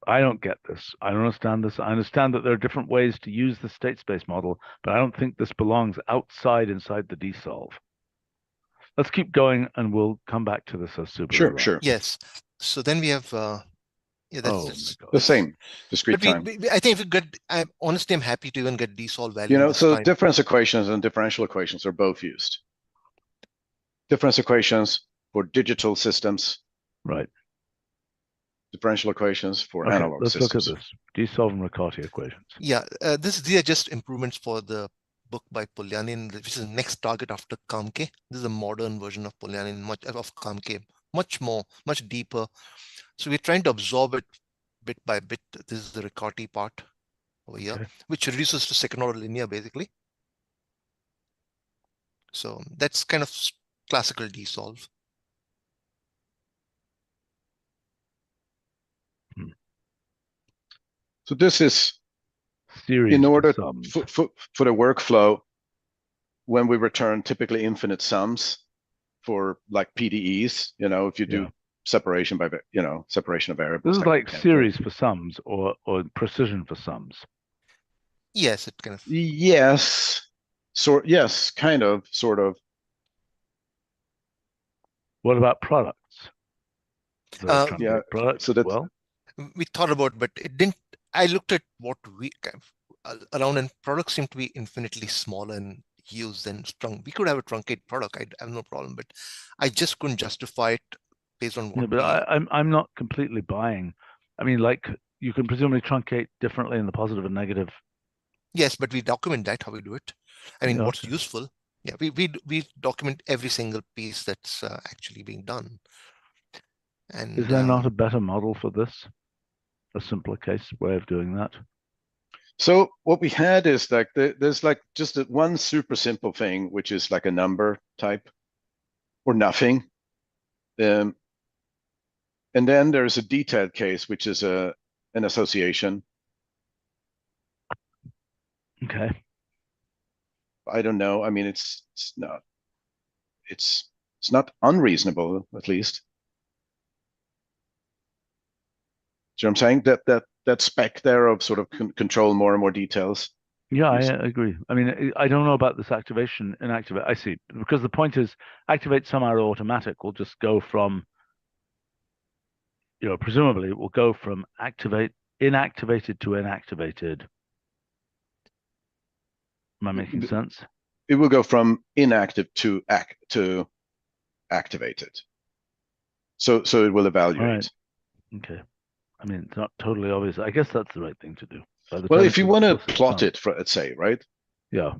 Speaker 1: I don't get this. I don't understand this. I understand that there are different ways to use the state space model, but I don't think this belongs inside the desolve. Let's keep going, and we'll come back to this as Suba.
Speaker 2: Sure, sure.
Speaker 6: Yes. So then we have yeah,
Speaker 1: that's
Speaker 2: the same discrete
Speaker 6: but
Speaker 2: time.
Speaker 6: I think if we get, honestly, I'm happy to even get desolve value.
Speaker 2: So
Speaker 6: fine.
Speaker 2: difference equations and differential equations are both used. Difference equations for digital systems.
Speaker 1: Right.
Speaker 2: Differential equations for
Speaker 1: Okay,
Speaker 2: analog
Speaker 1: let's
Speaker 2: systems.
Speaker 1: look at this. Desolve and Riccati equations.
Speaker 6: Yeah, these are just improvements for the book by Polyanin, which is the next target after Kamke. This is a modern version of Polyanin, of Kamke, much more, much deeper. So we're trying to absorb it bit by bit. This is the Riccati part over here,
Speaker 1: Okay.
Speaker 6: which reduces to second order linear basically. So that's kind of classical desolve.
Speaker 2: So this is
Speaker 1: Series
Speaker 2: in order
Speaker 1: for sums.
Speaker 2: for the workflow when we return typically infinite sums for like PDEs. If you do separation by separation of variables.
Speaker 1: This is like series for sums or precision for sums.
Speaker 6: Yes, it kind of.
Speaker 2: Yes, yes, kind of, sort of.
Speaker 1: What about products?
Speaker 2: Yeah.
Speaker 1: Products.
Speaker 2: So that
Speaker 6: we thought about, but it didn't. I looked at what we around, and products seem to be infinitely smaller in use than strung. We could have a truncate product. I have no problem, but I just couldn't justify it based on what.
Speaker 1: But I'm not completely buying. I mean, like you can presumably truncate differently in the positive and negative.
Speaker 6: Yes, but we document that how we do it. I mean, what's useful. Yeah, we document every single piece that's actually being done. And
Speaker 1: is there not a better model for this? A simpler case way of doing that?
Speaker 2: So what we had is like there's like just one super simple thing, which is like a number type or nothing. And then there's a detailed case, which is an association.
Speaker 1: Okay.
Speaker 2: I don't know. I mean, it's not unreasonable, at least. Do you know what I'm saying? That spec there of sort of control more and more details.
Speaker 1: Yeah, I agree. I mean, I don't know about this activation and activate. I see, because the point is activate some arrow automatic will just go from, presumably it will go from inactivated to inactivated. Am I making sense?
Speaker 2: It will go from inactive to activated. So it will evaluate.
Speaker 1: Right. Okay. I mean, it's not totally obvious. I guess that's the right thing to do.
Speaker 2: Well, if you want to plot it, let's say, right?
Speaker 1: Yeah.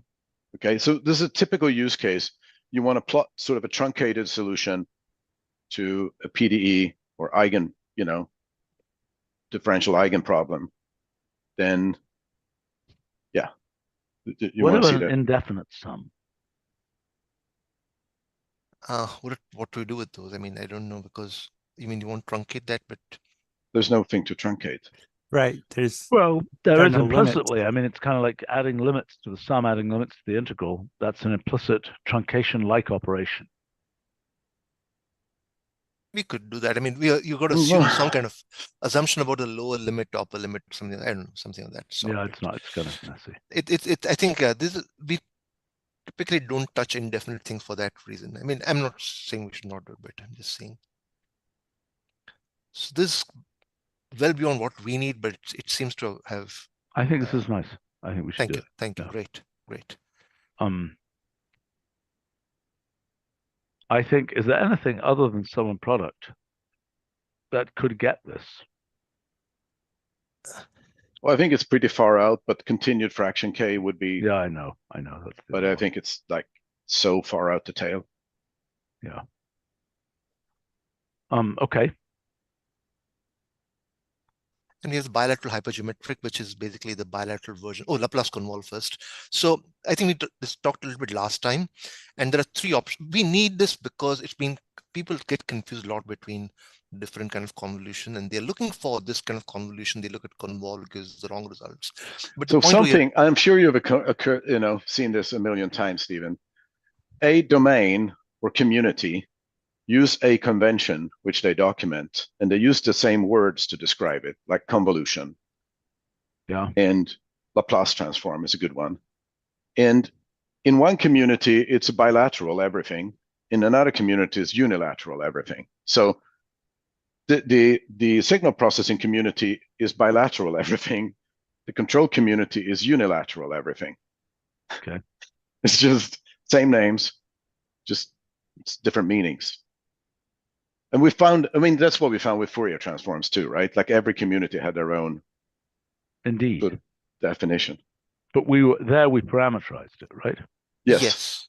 Speaker 2: Okay, so this is a typical use case. You want to plot sort of a truncated solution to a PDE or differential eigen problem. Then You
Speaker 1: What
Speaker 2: want to
Speaker 1: about
Speaker 2: see
Speaker 1: an
Speaker 2: that?
Speaker 1: indefinite sum?
Speaker 6: What do we do with those? I mean, I don't know, because you mean you won't truncate that, but
Speaker 2: There's no thing to truncate.
Speaker 4: Right.
Speaker 1: Well, there
Speaker 4: There are
Speaker 1: is
Speaker 4: no limits.
Speaker 1: implicitly. I mean, it's kind of like adding limits to the sum, adding limits to the integral. That's an implicit truncation-like operation.
Speaker 6: we could do that. I mean, you got to assume some kind of assumption about the lower limit, upper limit, something. I don't know, something of that sort.
Speaker 1: Yeah, it's not. It's kind of messy.
Speaker 6: I think we typically don't touch indefinite things for that reason. I mean, I'm not saying we should not do it, but I'm just saying. So this is well beyond what we need, but it seems to have.
Speaker 1: I think this is nice. I think we should
Speaker 6: Thank
Speaker 1: do
Speaker 6: you.
Speaker 1: it.
Speaker 6: Thank you.
Speaker 1: Yeah.
Speaker 6: Great.
Speaker 1: I think, is there anything other than sum and product that could get this?
Speaker 2: Well, I think it's pretty far out, but continued fraction K would be.
Speaker 1: Yeah, I know. That's
Speaker 2: but I think it's like so far out the tail.
Speaker 1: Yeah. Okay.
Speaker 6: And we have the bilateral hypergeometric, which is basically the bilateral version. Oh, Laplace convolve first. So I think we talked a little bit last time, and there are three options. We need this because people get confused a lot between different kind of convolution, and they're looking for this kind of convolution. They look at convolve, gives the wrong results. But
Speaker 2: so something, I'm sure you've seen this a million times, Stephen. A domain or community use a convention which they document, and they use the same words to describe it, like convolution.
Speaker 1: Yeah.
Speaker 2: And Laplace transform is a good one. And in one community, it's bilateral everything. In another community, it's unilateral everything. So the signal processing community is bilateral everything. The control community is unilateral everything.
Speaker 1: Okay.
Speaker 2: It's just same names, just different meanings. And we found, I mean, that's what we found with Fourier transforms too, right? Like every community had their own
Speaker 1: Indeed.
Speaker 2: sort of definition.
Speaker 1: But we parameterized it, right?
Speaker 2: Yes.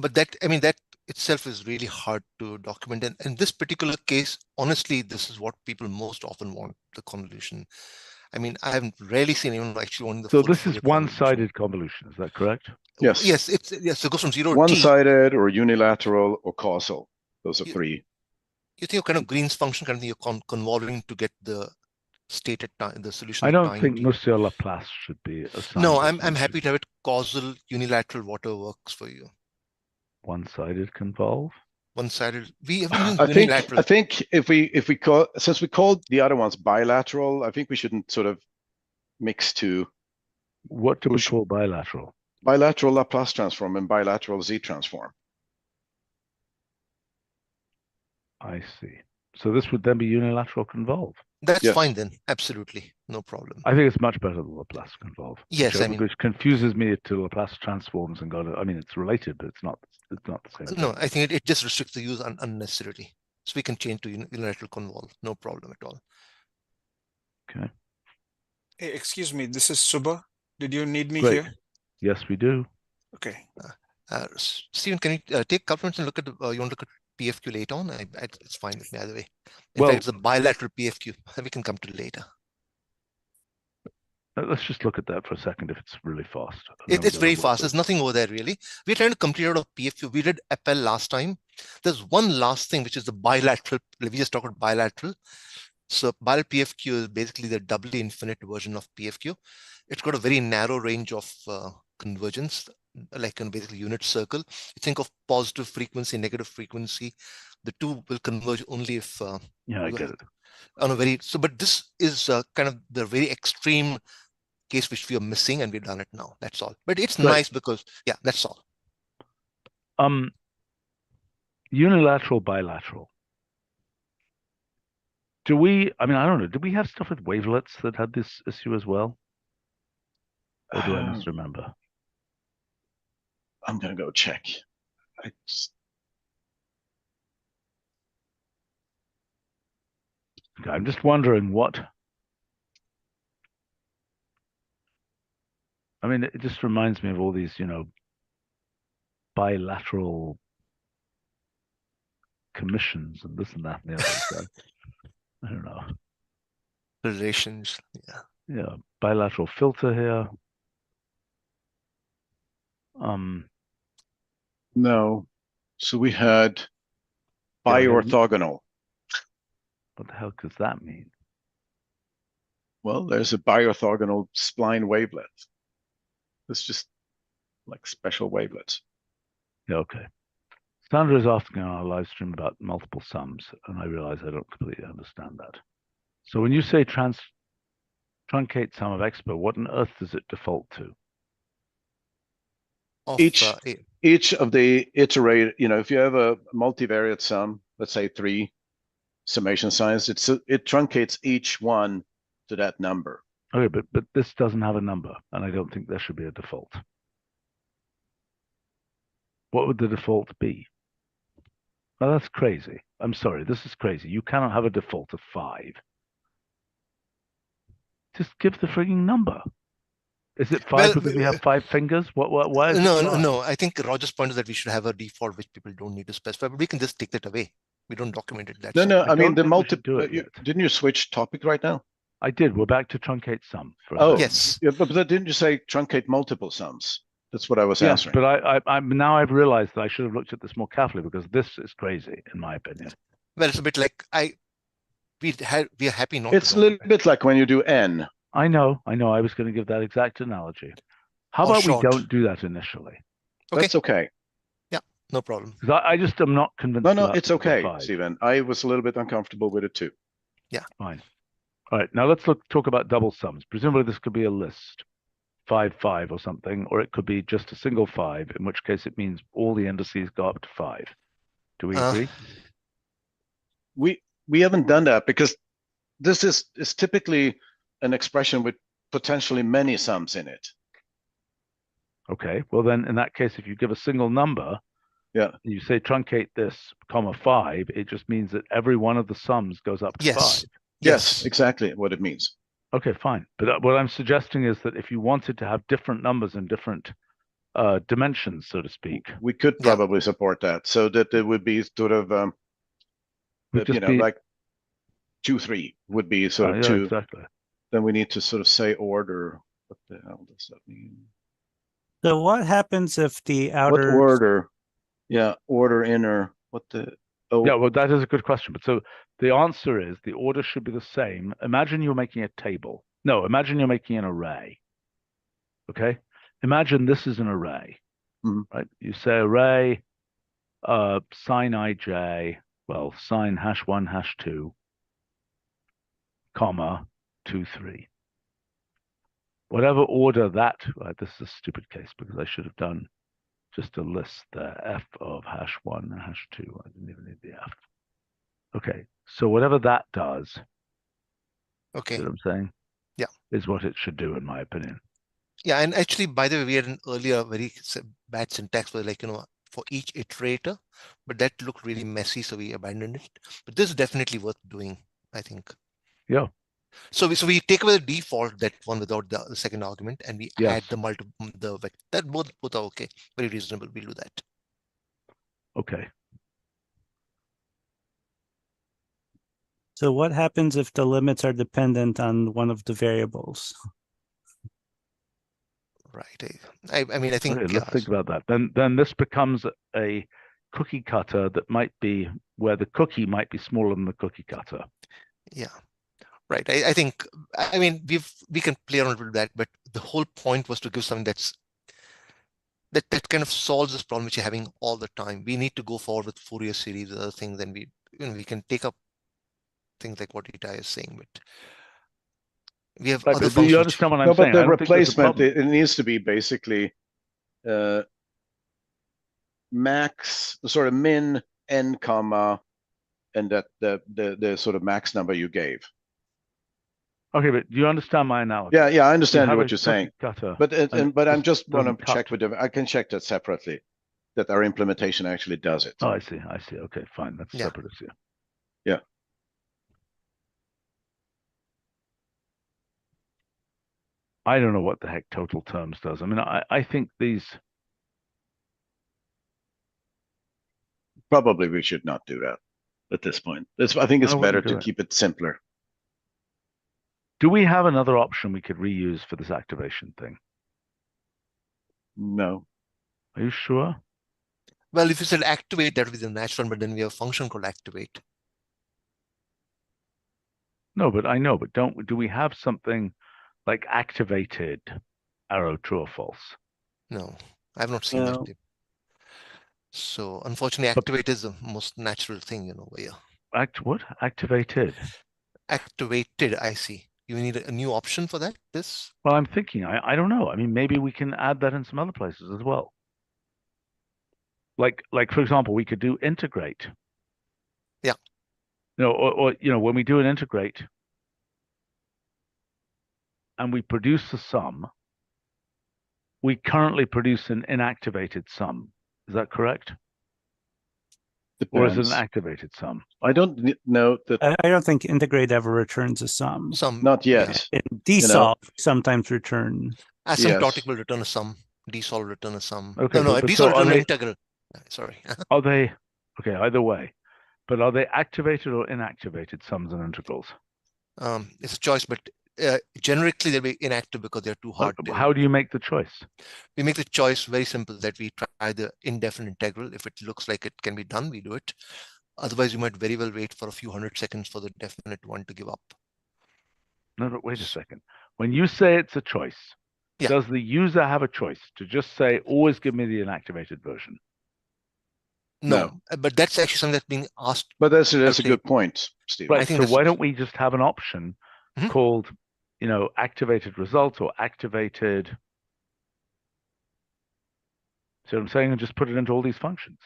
Speaker 6: but that itself is really hard to document. And in this particular case, honestly, this is what people most often want, the convolution. I mean, I haven't rarely seen anyone actually wanting the
Speaker 1: So
Speaker 6: full
Speaker 1: this is one-sided convolution. Is that correct?
Speaker 2: Yes.
Speaker 6: Yes, it goes from 0 to t.
Speaker 2: One-sided or unilateral or causal. Those are three.
Speaker 6: You think of kind of Green's function, kind of you're convolving to get the state at time, the solution.
Speaker 1: I don't think Monsieur Laplace should be assigned.
Speaker 6: No, I'm happy to have it causal, unilateral, whatever works for you.
Speaker 1: One-sided convolve.
Speaker 6: One-sided. We haven't used
Speaker 2: unilateral. I think since we called the other ones bilateral, I think we shouldn't sort of mix two.
Speaker 1: What do we call bilateral?
Speaker 2: Bilateral Laplace transform and bilateral Z transform.
Speaker 1: I see. So this would then be unilateral convolve.
Speaker 6: That's fine then. Absolutely. No problem.
Speaker 1: I think it's much better than Laplace convolve.
Speaker 6: Yes,
Speaker 1: which confuses me to Laplace transforms and I mean, it's related, but it's not the same.
Speaker 6: No, I think it just restricts the use unnecessarily. So we can change to unilateral convolve. No problem at all.
Speaker 1: Okay.
Speaker 5: Hey, excuse me, this is Subha. Did you need me
Speaker 1: Great.
Speaker 5: here?
Speaker 1: Yes, we do.
Speaker 5: Okay.
Speaker 6: Stephen, can you take a couple minutes and look at you want to look at PFQ later on? It's fine with me either way. In fact, it's a bilateral PFQ. We can come to it later.
Speaker 1: Let's just look at that for a second if it's really fast.
Speaker 6: It's very fast. There's nothing over there really. We're trying to complete out of PFQ. We did appel last time. There's one last thing, which is the bilateral. We just talked about bilateral. So bilateral PFQ is basically the doubly infinite version of PFQ. It's got a very narrow range of convergence, like in basically unit circle. You think of positive frequency, negative frequency. The two will converge only if
Speaker 1: I get it.
Speaker 6: On a very but this is kind of the very extreme case which we are missing, and we've done it now. That's all. But it's nice because that's all.
Speaker 1: Unilateral, bilateral. I mean, I don't know. Do we have stuff with wavelets that had this issue as well? Or do I misremember?
Speaker 2: I'm going to go check.
Speaker 1: I'm just wondering what. I mean, it just reminds me of all these, bilateral commissions and this and that and the other. So, I don't know.
Speaker 6: Relations,
Speaker 1: Yeah, bilateral filter here.
Speaker 2: No. So we had
Speaker 1: Yeah, we had-
Speaker 2: biorthogonal.
Speaker 1: What the hell does that mean?
Speaker 2: Well, there's a biorthogonal spline wavelet. It's just like special wavelets.
Speaker 1: Yeah, okay. Sandra is asking on our live stream about multiple sums, and I realize I don't completely understand that. So when you say truncate sum of expert, what on earth does it default to?
Speaker 6: Of
Speaker 2: Each of the iterate, if you have a multivariate sum, let's say 3 summation signs, it truncates each one to that number.
Speaker 1: Okay, but this doesn't have a number, and I don't think there should be a default. What would the default be? Well, that's crazy. I'm sorry, this is crazy. You cannot have a default of 5. Just give the frigging number. Is it 5
Speaker 6: Well,
Speaker 1: because we have 5 fingers? Why is it
Speaker 6: no,
Speaker 1: five?
Speaker 6: no. I think Roger's point is that we should have a default which people don't need to specify, but we can just take that away. We don't document it. That's
Speaker 2: No.
Speaker 1: I
Speaker 2: I mean,
Speaker 1: don't
Speaker 2: the
Speaker 1: think we should do it yet.
Speaker 2: didn't you switch topic right now?
Speaker 1: I did. We're back to truncate sum. For a
Speaker 2: Oh,
Speaker 1: second.
Speaker 6: yes.
Speaker 2: Yeah, but didn't you say truncate multiple sums? That's what I was
Speaker 1: Yes,
Speaker 2: answering.
Speaker 1: but I'm now I've realized that I should have looked at this more carefully because this is crazy, in my opinion.
Speaker 6: Well, it's a bit like we are happy not.
Speaker 2: It's a little bit like when you do n.
Speaker 1: I know. I was going to give that exact analogy. How
Speaker 6: Or
Speaker 1: about
Speaker 6: short.
Speaker 1: we don't do that initially?
Speaker 6: Okay.
Speaker 2: That's okay.
Speaker 6: No problem.
Speaker 1: Because I just am not convinced.
Speaker 2: No,
Speaker 1: about
Speaker 2: it's
Speaker 1: the
Speaker 2: okay,
Speaker 1: 5.
Speaker 2: Stephen. I was a little bit uncomfortable with it too.
Speaker 1: Fine. All right. Now let's talk about double sums. Presumably this could be a list, 5, 5 or something, or it could be just a single 5, in which case it means all the indices go up to 5. Do we agree?
Speaker 2: We haven't done that because this is typically an expression with potentially many sums in it.
Speaker 1: Okay. Well, then in that case, if you give a single number,
Speaker 2: Yeah.
Speaker 1: and you say truncate this, comma 5, it just means that every one of the sums goes up to
Speaker 6: Yes.
Speaker 1: 5.
Speaker 2: Yes, exactly what it means.
Speaker 1: Okay, fine. But what I'm suggesting is that if you wanted to have different numbers and different dimensions, so to speak,
Speaker 2: We could
Speaker 6: Yeah.
Speaker 2: probably support that so that it would be sort of,
Speaker 1: would just be
Speaker 2: like 2, 3 would be sort of
Speaker 1: yeah,
Speaker 2: 2.
Speaker 1: exactly.
Speaker 2: Then we need to sort of say order. What the hell does that mean?
Speaker 4: So what happens if the
Speaker 2: What
Speaker 4: outer
Speaker 2: order? Yeah, order inner. What the? Oh,
Speaker 1: Yeah, well, that is a good question. But so the answer is the order should be the same. Imagine you're making a table. No, imagine you're making an array. Okay? Imagine this is an array,
Speaker 2: Mhm.
Speaker 1: right? You say array sign ij, well, sign #1, #2, comma 2, 3. Whatever order that, right, this is a stupid case because I should have done just a list there, f of #1 and #2. I didn't even need the f. Okay, so whatever that does,
Speaker 6: Okay.
Speaker 1: see what I'm saying?
Speaker 6: Yeah.
Speaker 1: Is what it should do, in my opinion.
Speaker 6: Yeah, and actually, by the way, we had an earlier very bad syntax for for each iterator, but that looked really messy, so we abandoned it. But this is definitely worth doing, I think.
Speaker 1: Yeah.
Speaker 6: So we take away the default, that one without the second argument, and we
Speaker 1: Yes.
Speaker 6: add the vector. That both are okay, very reasonable. We'll do that.
Speaker 1: Okay.
Speaker 4: So what happens if the limits are dependent on one of the variables?
Speaker 6: Right. I mean, I think.
Speaker 1: Okay, let's think about that. Then this becomes a cookie cutter that might be where the cookie might be smaller than the cookie cutter.
Speaker 6: Yeah. Right. I think. I mean, we can play around with that, but the whole point was to give something that kind of solves this problem which you're having all the time. We need to go forward with Fourier series, other things, and we can take up things like what Itai is saying, but we have
Speaker 1: Right,
Speaker 6: other
Speaker 1: but do
Speaker 6: functions.
Speaker 1: you understand what I'm
Speaker 2: no,
Speaker 1: saying?
Speaker 2: but
Speaker 1: I
Speaker 2: the
Speaker 1: don't think there's a
Speaker 2: replacement,
Speaker 1: problem.
Speaker 2: it needs to be basically max, sort of min n comma, and that the sort of max number you gave.
Speaker 1: Okay, but do you understand my analogy?
Speaker 2: Yeah, I understand
Speaker 1: have
Speaker 2: what
Speaker 1: a
Speaker 2: you're saying.
Speaker 1: cookie cutter,
Speaker 2: But
Speaker 1: and
Speaker 2: but I'm
Speaker 1: this
Speaker 2: just want
Speaker 1: doesn't
Speaker 2: to check
Speaker 1: cut.
Speaker 2: with I can check that separately, that our implementation actually does it.
Speaker 1: Oh, I see. Okay, fine. That's
Speaker 6: Yeah.
Speaker 1: separate issue.
Speaker 2: Yeah.
Speaker 1: I don't know what the heck total terms does. I mean, I think these.
Speaker 2: Probably we should not do that at this point. I think it's
Speaker 1: I wouldn't
Speaker 2: better
Speaker 1: do
Speaker 2: to
Speaker 1: it.
Speaker 2: keep it simpler.
Speaker 1: Do we have another option we could reuse for this activation thing?
Speaker 2: No.
Speaker 1: Are you sure?
Speaker 6: Well, if you said activate, that would be the natural, but then we have a function called activate.
Speaker 1: No, but I know, but do we have something like activated arrow true or false?
Speaker 6: No, I have not seen
Speaker 2: No.
Speaker 6: that. So unfortunately,
Speaker 1: But-
Speaker 6: activate is the most natural thing, you know, yeah.
Speaker 1: What? Activated?
Speaker 6: Activated, I see. You need a new option for that, this?
Speaker 1: Well, I'm thinking, I don't know. I mean, maybe we can add that in some other places as well. Like for example, we could do integrate.
Speaker 6: Yeah.
Speaker 1: You know, or you know, when we do an integrate and we produce a sum, we currently produce an inactivated sum. Is that correct? Or is it an
Speaker 2: Depends.
Speaker 1: activated sum?
Speaker 2: I don't know that.
Speaker 4: I don't think integrate ever returns a sum.
Speaker 6: Some,
Speaker 2: Not
Speaker 6: yeah.
Speaker 2: yet.
Speaker 4: In desolve, sometimes return.
Speaker 6: Asymptotic
Speaker 2: Yes.
Speaker 6: will return a sum. Desolve will return a sum.
Speaker 1: Okay,
Speaker 6: No,
Speaker 1: but
Speaker 6: desolve
Speaker 1: so
Speaker 6: will
Speaker 1: are
Speaker 6: return an
Speaker 1: they
Speaker 6: integral. Sorry.
Speaker 1: are they okay, either way. But are they activated or inactivated sums and integrals?
Speaker 6: It's a choice, but generically they'll be inactive because they're too hard.
Speaker 1: How do you make the choice?
Speaker 6: We make the choice very simple that we try the indefinite integral. If it looks like it can be done, we do it. Otherwise, you might very well wait for a few hundred seconds for the definite one to give up.
Speaker 1: No, wait a second. When you say it's a choice,
Speaker 6: Yeah.
Speaker 1: does the user have a choice to just say, always give me the inactivated version?
Speaker 6: No, but that's actually something that's being asked.
Speaker 2: But that's a
Speaker 6: Okay.
Speaker 2: good point, Steve.
Speaker 1: Right.
Speaker 6: think
Speaker 1: So
Speaker 6: that's-
Speaker 1: why don't we just have an option
Speaker 6: Mhm.
Speaker 1: called, you know, activated result or activated. See what I'm saying? And just put it into all these functions.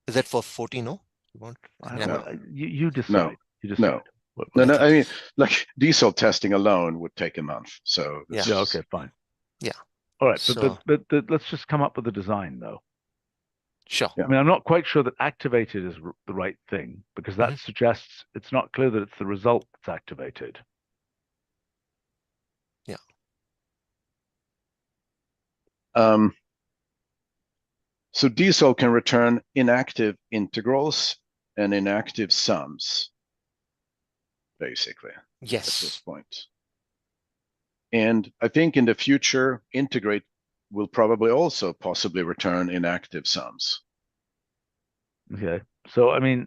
Speaker 6: Is that for 14? No? You want? I mean,
Speaker 2: No.
Speaker 1: You decide.
Speaker 2: No.
Speaker 1: You decide.
Speaker 2: No.
Speaker 1: What-
Speaker 2: No,
Speaker 1: what-
Speaker 2: I mean, like diesel testing alone would take a month. So
Speaker 6: Yeah.
Speaker 1: Yeah. Okay. Fine.
Speaker 6: Yeah.
Speaker 1: All right.
Speaker 6: So-
Speaker 1: But let's just come up with a design, though.
Speaker 6: Sure.
Speaker 2: Yeah.
Speaker 1: I mean, I'm not quite sure that activated is the right thing because that suggests it's not clear that it's the result that's activated.
Speaker 6: Yeah.
Speaker 2: So diesel can return inactive integrals and inactive sums, basically, at this
Speaker 6: Yes.
Speaker 2: point. And I think in the future, integrate will probably also possibly return inactive sums.
Speaker 1: Okay. So, I mean,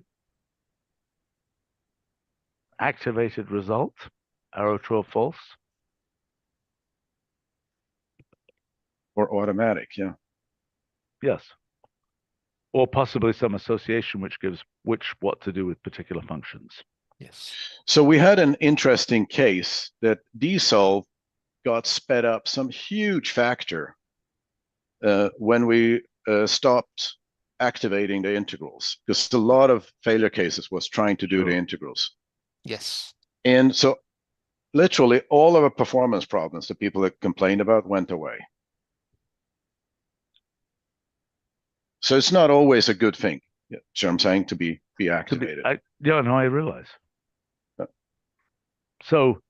Speaker 1: activated result, arrow true or false.
Speaker 2: Or automatic, yeah.
Speaker 1: Yes. Or possibly some association which gives what to do with particular functions.
Speaker 6: Yes.
Speaker 2: So we had an interesting case that desolve got sped up some huge factor when we stopped activating the integrals, because a lot of failure cases was trying to do
Speaker 1: Sure.
Speaker 2: the integrals.
Speaker 6: Yes.
Speaker 2: And so literally all of our performance problems that people had complained about went away. So it's not always a good thing, you know what I'm saying, to be activated.
Speaker 1: Yeah, no, I realize.
Speaker 2: Yeah.
Speaker 1: So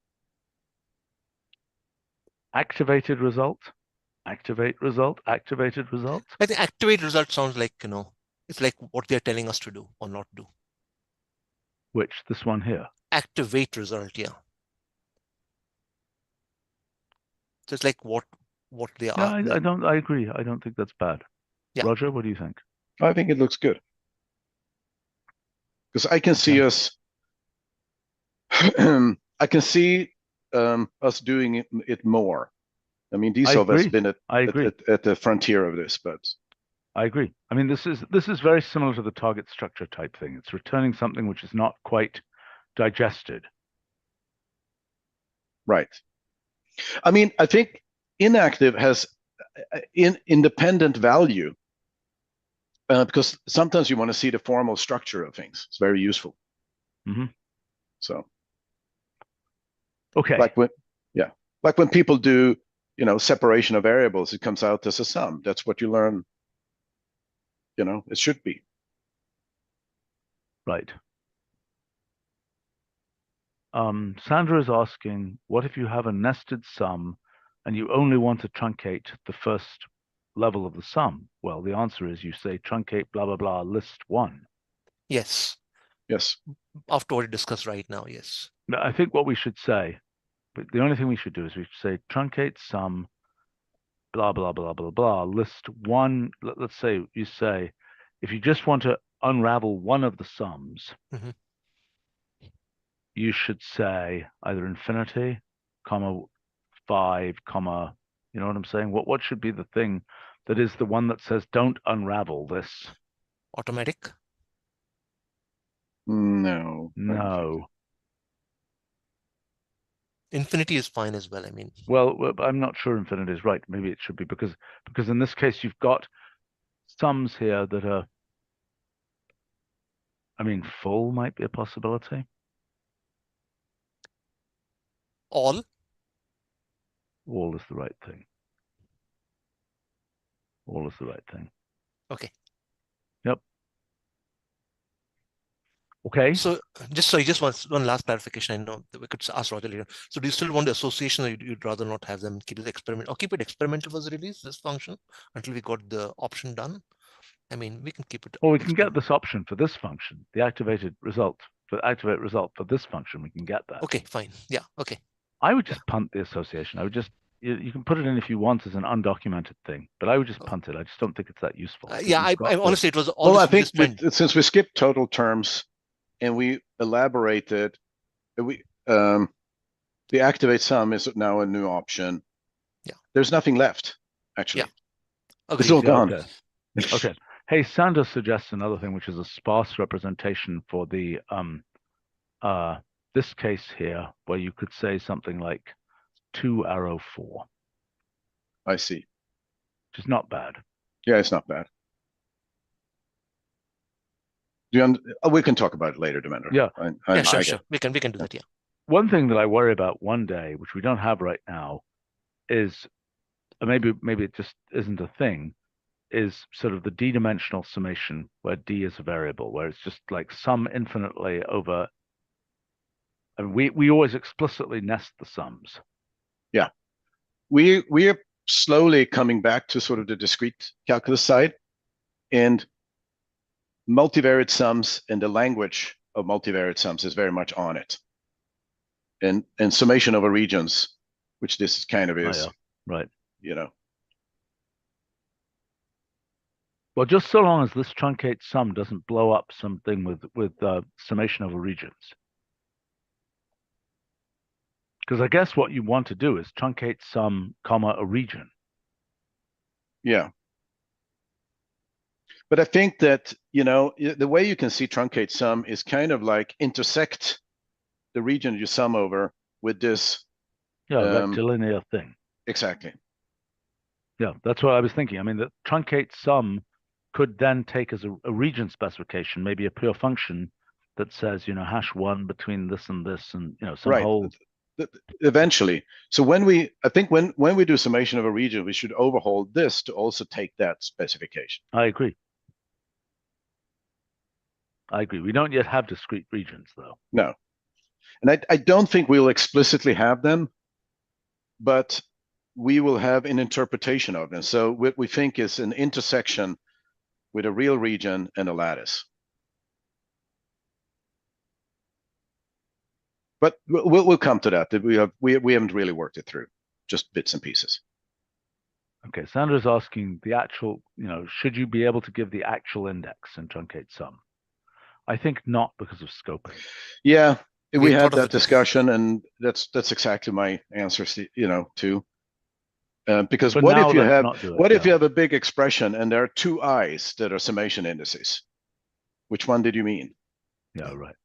Speaker 1: activated result, activate result, activated result.
Speaker 6: I think activate result sounds like, you know, it's like what they're telling us to do or not do.
Speaker 1: Which this one here.
Speaker 6: Activate result, yeah. So it's like what they
Speaker 1: Yeah,
Speaker 6: are.
Speaker 1: I agree. I don't think that's bad.
Speaker 6: Yeah.
Speaker 1: Roger, what do you think?
Speaker 2: I think it looks good. Because I can see us, I can see us doing it more. I mean, desolve has
Speaker 1: agree.
Speaker 2: been
Speaker 1: I agree.
Speaker 2: at the frontier of this, but
Speaker 1: I agree. I mean, this is very similar to the target structure type thing. It's returning something which is not quite digested.
Speaker 2: right. I mean, I think inactive has independent value because sometimes you want to see the formal structure of things. It's very useful.
Speaker 1: Mhm.
Speaker 2: So,
Speaker 1: Okay.
Speaker 2: like when people do, you know, separation of variables, it comes out as a sum. That's what you learn. You know, it should be.
Speaker 1: Right. Sandra is asking, what if you have a nested sum and you only want to truncate the first level of the sum? Well, the answer is you say truncate blah, blah, blah, list one.
Speaker 6: Yes.
Speaker 2: Yes.
Speaker 6: After what we discussed right now, yes.
Speaker 1: I think what we should say, but the only thing we should do is we should say truncate sum blah, blah, blah, blah, blah. List one, let's say you say, if you just want to unravel one of the sums,
Speaker 6: Mhm.
Speaker 1: you should say either infinity, comma, 5, comma, you know what I'm saying? What should be the thing that is the one that says don't unravel this?
Speaker 6: Automatic.
Speaker 2: No.
Speaker 1: No.
Speaker 6: Infinity is fine as well. I mean,
Speaker 1: Well, I'm not sure infinity is right. Maybe it should be because in this case you've got sums here that are, I mean, full might be a possibility.
Speaker 6: all.
Speaker 1: All is the right thing. All is the right thing.
Speaker 6: Okay.
Speaker 1: Yep. Okay.
Speaker 6: So just one last clarification. I know that we could ask Roger later. So do you still want the association, or you'd rather not have them keep it experiment, or keep it experimental for the release, this function, until we got the option done? I mean, we can keep it.
Speaker 1: Well, we can get this option for this function, the activate result for this function. We can get that.
Speaker 6: Okay, fine. Yeah. Okay.
Speaker 1: I would just punt the association. I would just, you can put it in if you want as an undocumented thing, but I would just punt it. I just don't think it's that useful.
Speaker 6: Yeah. I honestly, it was all.
Speaker 2: Well, I think since we skipped total terms and we elaborated, the activate sum is now a new option.
Speaker 6: Yeah.
Speaker 2: There's nothing left, actually.
Speaker 6: Yeah.
Speaker 2: It's all gone.
Speaker 1: Okay. Okay. Hey, Sanders suggests another thing, which is a sparse representation for the this case here, where you could say something like 2 arrow 4.
Speaker 2: I see.
Speaker 1: Which is not bad.
Speaker 2: Yeah, it's not bad. We can talk about it later, Demender.
Speaker 1: Yeah.
Speaker 6: Sure. We can do that. Yeah.
Speaker 1: One thing that I worry about one day, which we don't have right now, is maybe it just isn't a thing, is sort of the d-dimensional summation where d is a variable, where it's just like sum infinitely over. And we always explicitly nest the sums.
Speaker 2: Yeah, we are slowly coming back to sort of the discrete calculus side, and multivariate sums and the language of multivariate sums is very much on it. And summation over regions, which this kind of is,
Speaker 1: right?
Speaker 2: You know.
Speaker 1: Well, just so long as this truncate sum doesn't blow up something with summation over regions. Because I guess what you want to do is truncate sum, comma, a region.
Speaker 2: Yeah. But I think that, you know, the way you can see truncate sum is kind of like intersect the region you sum over with this.
Speaker 1: Yeah, rectilinear thing.
Speaker 2: Exactly.
Speaker 1: Yeah, that's what I was thinking. I mean, the truncate sum could then take as a region specification, maybe a pure function that says, you know, #1 between this and this, and, you know, some whole.
Speaker 2: Eventually. So I think when we do summation of a region, we should overhaul this to also take that specification.
Speaker 1: I agree. We don't yet have discrete regions, though.
Speaker 2: No. And I don't think we'll explicitly have them, but we will have an interpretation of them. So what we think is an intersection with a real region and a lattice. But we'll come to that. We haven't really worked it through, just bits and pieces.
Speaker 1: Okay, Sandra's asking the actual, you know, should you be able to give the actual index in truncate sum? I think not, because of scoping.
Speaker 2: Yeah, we had that discussion, and that's exactly my answer, you know, too. Because what if you have a big expression and there are two i's that are summation indices? Which one did you mean?
Speaker 1: Yeah, right.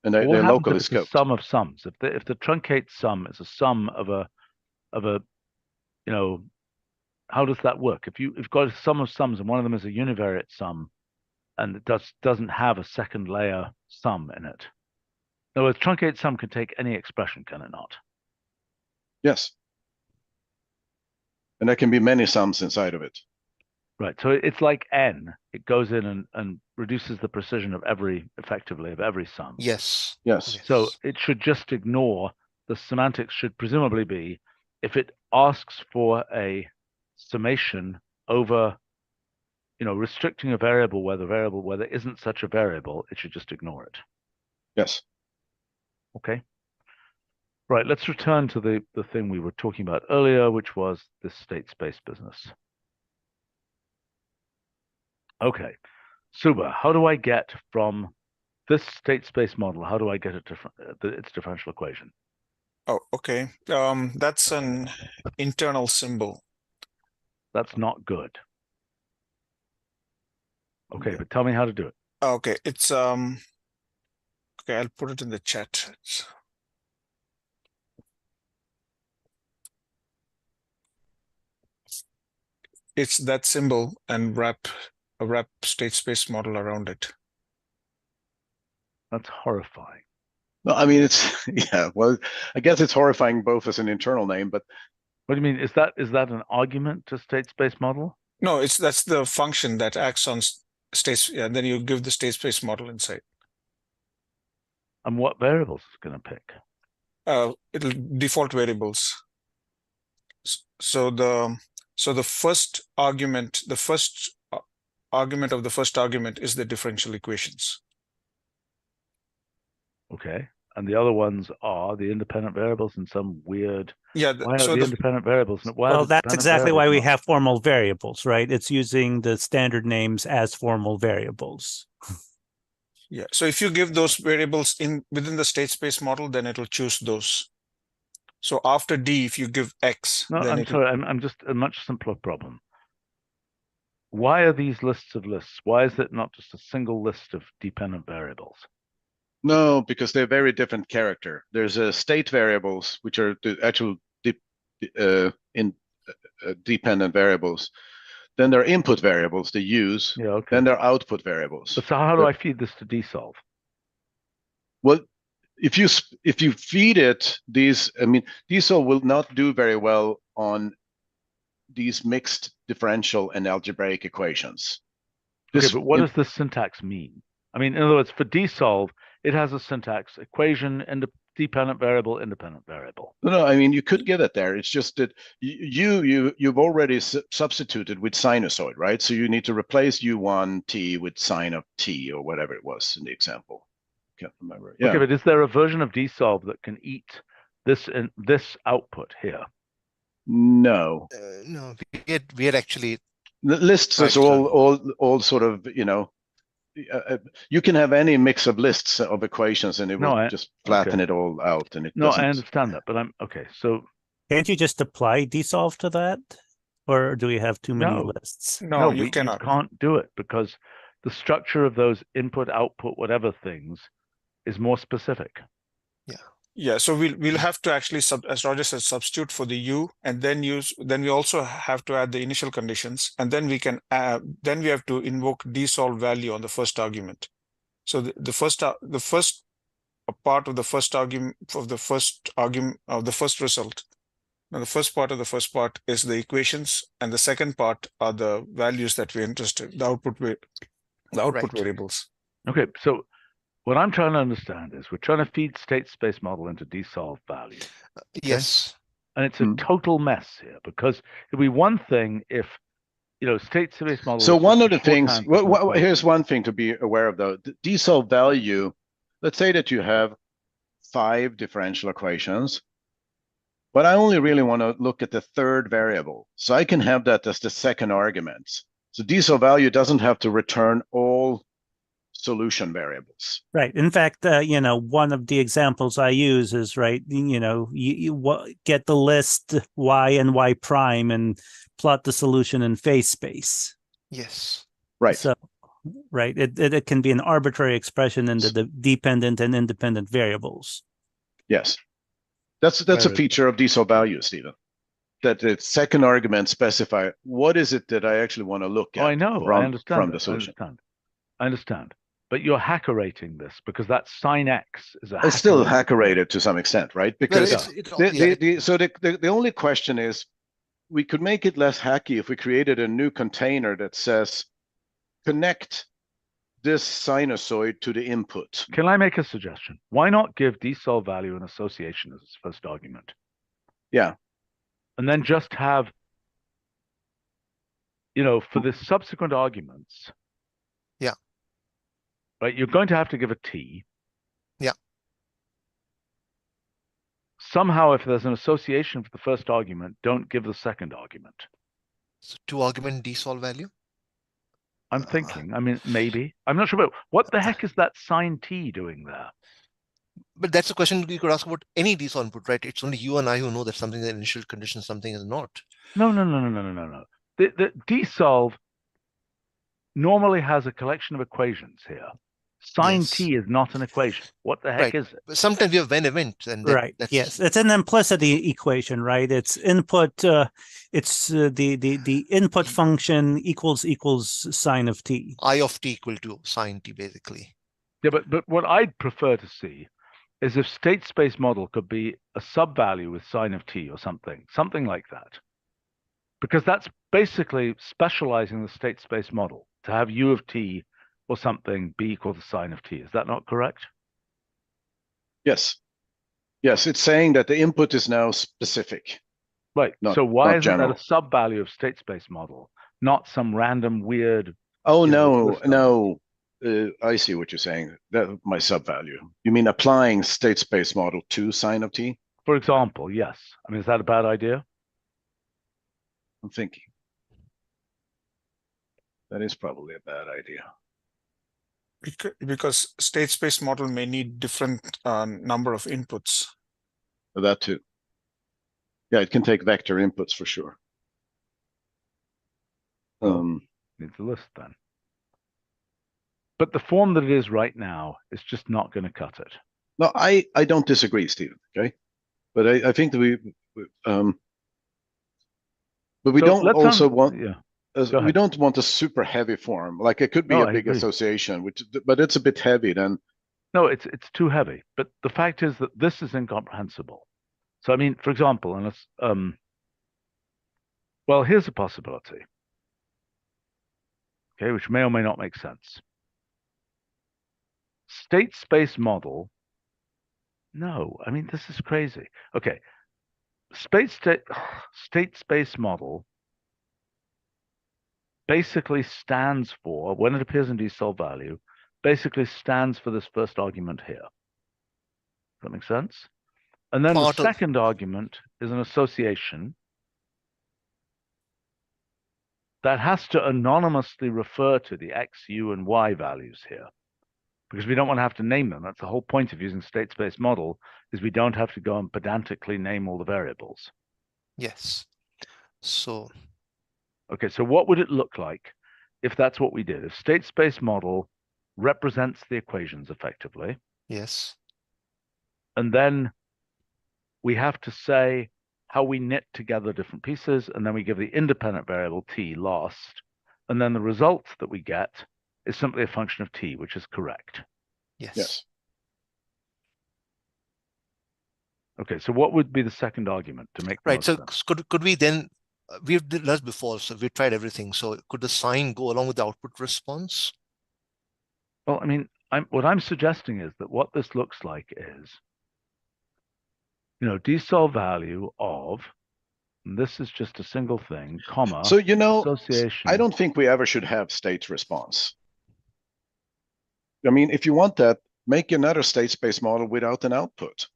Speaker 2: And they're locally scoped.
Speaker 1: The sum of sums. If the truncate sum is a sum of a, you know, how does that work? If you've got a sum of sums and one of them is a univariate sum, and it doesn't have a second layer sum in it. In other words, truncate sum can take any expression, can it not?
Speaker 2: Yes. And there can be many sums inside of it.
Speaker 1: Right. So it's like n. It goes in and reduces the precision of effectively of every sum.
Speaker 6: Yes.
Speaker 1: So it should just ignore the semantics. Should presumably be, if it asks for a summation over, you know, restricting a variable where there isn't such a variable, it should just ignore it.
Speaker 2: Yes.
Speaker 1: Okay. Right, let's return to the thing we were talking about earlier, which was this state space business. Okay, Suba, how do I get from this state space model, how do I get its differential equation?
Speaker 5: Oh, okay. That's an internal symbol.
Speaker 1: That's not good. Okay, but tell me how to do it.
Speaker 5: Okay, it's okay, I'll put it in the chat. It's that symbol and wrap state space model around it.
Speaker 1: That's horrifying.
Speaker 2: No, I mean it's yeah. Well, I guess it's horrifying both as an internal name, but
Speaker 1: What do you mean? Is that an argument to state space model?
Speaker 5: No, that's the function that acts on states. Yeah, then you give the state space model inside.
Speaker 1: And what variables is going to pick?
Speaker 5: It'll default variables. So the first argument, argument of the first argument is the differential equations.
Speaker 1: Okay, and the other ones are the independent variables in some weird.
Speaker 5: Yeah.
Speaker 1: Why are the independent variables? Why
Speaker 4: Well,
Speaker 1: are the
Speaker 4: that's
Speaker 1: dependent
Speaker 4: exactly why
Speaker 1: variables
Speaker 4: we
Speaker 1: not-
Speaker 4: have formal variables, right? It's using the standard names as formal variables.
Speaker 5: Yeah. So if you give those variables within the state space model, then it'll choose those. So after D, if you give X,
Speaker 1: No,
Speaker 5: then
Speaker 1: I'm sorry. I'm just a much simpler problem. Why are these lists of lists? Why is it not just a single list of dependent variables?
Speaker 2: no, because they're very different character. There's state variables, which are the actual dependent variables. Then there are input variables they use.
Speaker 1: Yeah, okay.
Speaker 2: Then there are output variables.
Speaker 1: But so how do I feed this to dsolve?
Speaker 2: Well, if you feed it these, I mean, dsolve will not do very well on these mixed differential and algebraic equations.
Speaker 1: Okay, but what does this syntax mean? I mean, in other words, for dsolve, it has a syntax: equation, dependent variable, independent variable.
Speaker 2: No, I mean, you could give it there. It's just that you've already substituted with sinusoid, right? So you need to replace u1t with sine of t or whatever it was in the example. Can't remember. Yeah.
Speaker 1: Okay, but is there a version of dsolve that can eat this output here?
Speaker 2: No.
Speaker 6: No, we had actually
Speaker 2: The lists is all sort of, you know, you can have any mix of lists of equations and it will just flatten it all out, and it doesn't.
Speaker 1: I understand that, but I'm okay. So
Speaker 4: can't you just apply dsolve to that, or do we have too many lists?
Speaker 5: No, you cannot.
Speaker 1: You can't do it because the structure of those input, output, whatever things is more specific.
Speaker 5: Yeah, so we'll have to actually, as Roger said, substitute for the U, and then we also have to add the initial conditions, and then we can then we have to invoke dsolve value on the first argument. So the first part of the first argument of the first result. Now the first part of the first part is the equations, and the second part are the values that we're interested, the output variables.
Speaker 1: Okay, so what I'm trying to understand is we're trying to feed state space model into dsolve value.
Speaker 6: Yes.
Speaker 1: And it's a total mess here because it'd be one thing if, you know, state space model.
Speaker 2: So one of the things, here's one thing to be aware of though. The dsolve value, let's say that you have 5 differential equations, but I only really want to look at the third variable. So I can have that as the second argument. So dsolve value doesn't have to return all solution variables.
Speaker 4: Right. In fact, you know, one of the examples I use is, right, you know, you get the list y and y prime and plot the solution in phase space.
Speaker 6: Yes.
Speaker 2: Right.
Speaker 4: So, right, it can be an arbitrary expression in the dependent and independent variables.
Speaker 2: Yes. That's a feature of dsolve value, Stephen. That the second argument specify what is it that I actually want to look at.
Speaker 1: I know. I understand
Speaker 2: from the solution.
Speaker 1: I understand. But you're hacker-rating this because that sine x is
Speaker 2: it's still hacker-rated to some extent, right? Because the only question is, we could make it less hacky if we created a new container that says connect this sinusoid to the input.
Speaker 1: Can I make a suggestion? Why not give dsolve value an association as its first argument?
Speaker 2: Yeah.
Speaker 1: And then just have, you know, for the subsequent arguments.
Speaker 6: Yeah.
Speaker 1: Right, you're going to have to give a t.
Speaker 6: Yeah.
Speaker 1: somehow if there's an association for the first argument, don't give the second argument.
Speaker 6: So 2-argument desolve value.
Speaker 1: I'm thinking, I mean, maybe. I'm not sure, but what the heck is that sine t doing there?
Speaker 6: But that's a question you could ask about any desolve input, right? It's only you and I who know that something is an initial condition, something is not.
Speaker 1: No. The desolve normally has a collection of equations here. Sine
Speaker 6: Yes.
Speaker 1: t is not an equation. What the heck
Speaker 6: Right.
Speaker 1: is it?
Speaker 6: But sometimes you have when event, and
Speaker 4: Right.
Speaker 6: that's
Speaker 4: Yes, it's an implicit equation, right? It's input. It's the input function equals sine of t.
Speaker 6: I of t equal to sine t, basically.
Speaker 1: Yeah, but what I'd prefer to see is if state space model could be a sub-value with sine of t or something like that. Because that's basically specializing the state space model to have u of t or something be equal to sine of t. Is that not correct?
Speaker 2: Yes. Yes, it's saying that the input is now specific.
Speaker 1: Right.
Speaker 2: Not-
Speaker 1: so why
Speaker 2: not
Speaker 1: isn't that
Speaker 2: general.
Speaker 1: a sub-value of state space model, not some random weird?
Speaker 2: Oh,
Speaker 1: You know,
Speaker 2: no,
Speaker 1: list of-
Speaker 2: no. I see what you're saying. That my sub-value. You mean applying state space model to sine of t?
Speaker 1: For example, yes. I mean, is that a bad idea?
Speaker 2: I'm thinking. That is probably a bad idea.
Speaker 5: Because state space model may need different number of inputs.
Speaker 2: That too. Yeah, it can take vector inputs for sure.
Speaker 1: Needs a list then. But the form that it is right now is just not going to cut it.
Speaker 2: No, I don't disagree, Stephen. Okay, but I think that but we
Speaker 1: So
Speaker 2: don't
Speaker 1: let's
Speaker 2: also want
Speaker 1: yeah.
Speaker 2: we
Speaker 1: ahead.
Speaker 2: don't want a super heavy form. Like it could be
Speaker 1: No,
Speaker 2: a
Speaker 1: I
Speaker 2: big
Speaker 1: agree.
Speaker 2: association, but it's a bit heavy. Then
Speaker 1: No, it's too heavy. But the fact is that this is incomprehensible. So I mean, for example, unless well, here's a possibility. Okay, which may or may not make sense. State space model. No, I mean this is crazy. Okay, state space model basically stands for, when it appears in desolve value, basically stands for this first argument here. Does that make sense? And then
Speaker 6: Part
Speaker 1: the
Speaker 6: of-
Speaker 1: second argument is an association that has to anonymously refer to the x, u, and y values here, because we don't want to have to name them. That's the whole point of using state space model, is we don't have to go and pedantically name all the variables.
Speaker 6: Yes. So
Speaker 1: Okay, so what would it look like if that's what we did? If state space model represents the equations effectively,
Speaker 6: yes.
Speaker 1: and then we have to say how we knit together different pieces, and then we give the independent variable t lost, and then the result that we get is simply a function of t, which is correct.
Speaker 6: Yes.
Speaker 2: yes,
Speaker 1: Okay, so what would be the second argument to make the
Speaker 6: Right.
Speaker 1: most
Speaker 6: So
Speaker 1: sense?
Speaker 6: could we then we've did that before, so we tried everything. So could the sign go along with the output response?
Speaker 1: Well, I mean, what I'm suggesting is that what this looks like is, desolve value of, and this is just a single thing, comma,
Speaker 2: so
Speaker 1: association.
Speaker 2: I don't think we ever should have state response. I mean, if you want that, make another state space model without an output.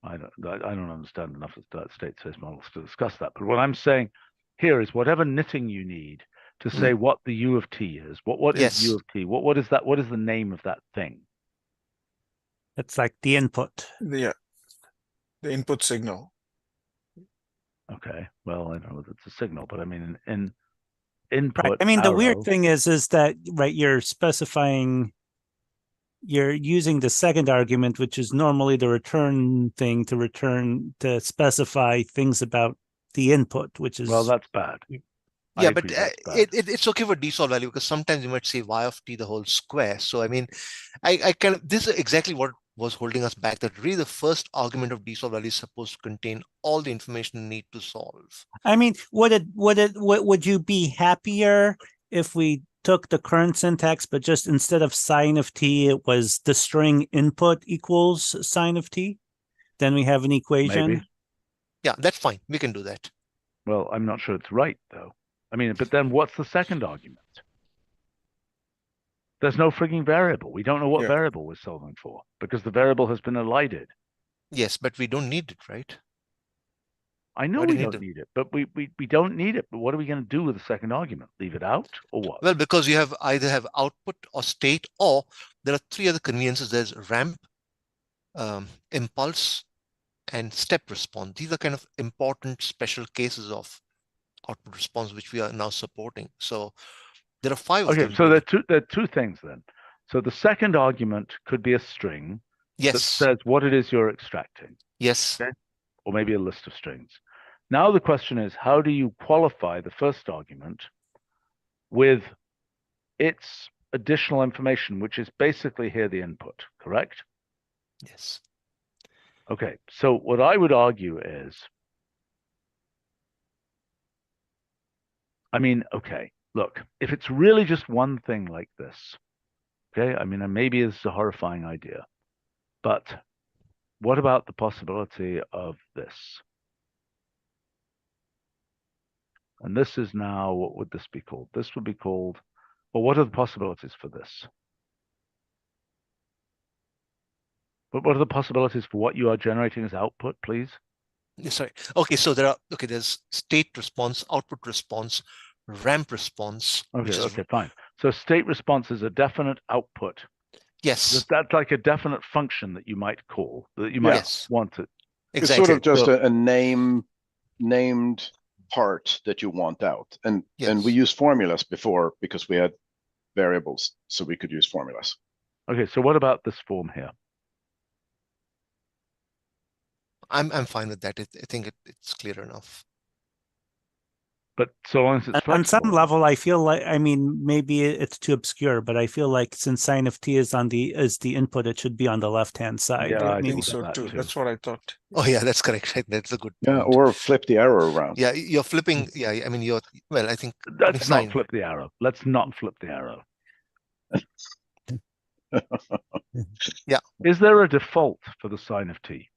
Speaker 1: I don't understand enough of state space models to discuss that. But what I'm saying here is whatever knitting you need to say what the u of t is. What is
Speaker 6: Yes.
Speaker 1: u of t? What is that? What is the name of that thing?
Speaker 4: It's like the input.
Speaker 5: The input signal.
Speaker 1: Okay. Well, I know it's a signal, but I mean in input.
Speaker 4: Right. I mean, the weird
Speaker 1: arrow,
Speaker 4: thing is that, right, you're using the second argument, which is normally the return thing, to specify things about the input, which is,
Speaker 1: well, that's bad. I
Speaker 6: Yeah, but
Speaker 1: agree, that's bad.
Speaker 6: it's okay for desolve value, because sometimes you might say y of t the whole square. So I mean, I kind of, this is exactly what was holding us back, that really the first argument of desolve value is supposed to contain all the information you need to solve.
Speaker 4: I mean, would you be happier if we took the current syntax, but just instead of sine of t, it was the string input equals sine of t? Then we have an equation.
Speaker 1: Maybe.
Speaker 6: Yeah, that's fine. We can do that.
Speaker 1: Well, I'm not sure it's right though. I mean, but then what's the second argument? There's no frigging variable. We don't know what
Speaker 5: Yeah.
Speaker 1: variable we're solving for because the variable has been elided.
Speaker 6: Yes, but we don't need it, right?
Speaker 1: I know
Speaker 6: Why do
Speaker 1: we
Speaker 6: you need
Speaker 1: don't
Speaker 6: it?
Speaker 1: need it, but we don't need it. But what are we going to do with the second argument? Leave it out or what?
Speaker 6: Well, because you have either have output or state, or there are three other conveniences. There's ramp, impulse, and step response. These are kind of important special cases of output response, which we are now supporting. So there are 5 of
Speaker 1: Okay,
Speaker 6: them.
Speaker 1: so there are two things then. So the second argument could be a string that
Speaker 6: Yes,
Speaker 1: says what it is you're extracting,
Speaker 6: yes,
Speaker 1: okay? Or maybe a list of strings. Now the question is, how do you qualify the first argument with its additional information, which is basically here the input, correct?
Speaker 6: yes.
Speaker 1: Okay, so what I would argue is, I mean, okay, look, if it's really just one thing like this, okay, I mean, and maybe this is a horrifying idea, but what about the possibility of this? And this is now, what would this be called? This would be called, well, what are the possibilities for this? But what are the possibilities for what you are generating as output, please?
Speaker 6: Sorry. Okay, so there's state response, output response, ramp response, which is
Speaker 1: Okay, fine. So state response is a definite output.
Speaker 6: yes,
Speaker 1: That's like a definite function that you might call, that you might
Speaker 6: yes,
Speaker 1: want to.
Speaker 2: It's
Speaker 6: exactly.
Speaker 2: sort of just
Speaker 1: So-
Speaker 2: a named part that you want out. And we
Speaker 6: Yes.
Speaker 2: used formulas before because we had variables, so we could use formulas.
Speaker 1: Okay, so what about this form here?
Speaker 6: I'm fine with that. I think it's clear enough.
Speaker 1: But so long as it's
Speaker 4: On some
Speaker 1: flexible.
Speaker 4: level, I feel like, I mean, maybe it's too obscure, but I feel like since sin of t is the input, it should be on the left-hand side.
Speaker 1: Yeah, I
Speaker 5: I
Speaker 4: Maybe
Speaker 5: think
Speaker 1: thought
Speaker 5: so
Speaker 1: that
Speaker 5: too.
Speaker 1: too.
Speaker 5: That's what I thought.
Speaker 6: Oh yeah, that's correct. Right? That's a good
Speaker 2: Yeah,
Speaker 6: point.
Speaker 2: or flip the arrow around.
Speaker 6: Yeah, you're flipping. Yeah, I mean, I think
Speaker 1: Let's not
Speaker 6: sign.
Speaker 1: flip the arrow. Let's not flip the arrow.
Speaker 6: Yeah.
Speaker 1: Is there a default for the sign of t?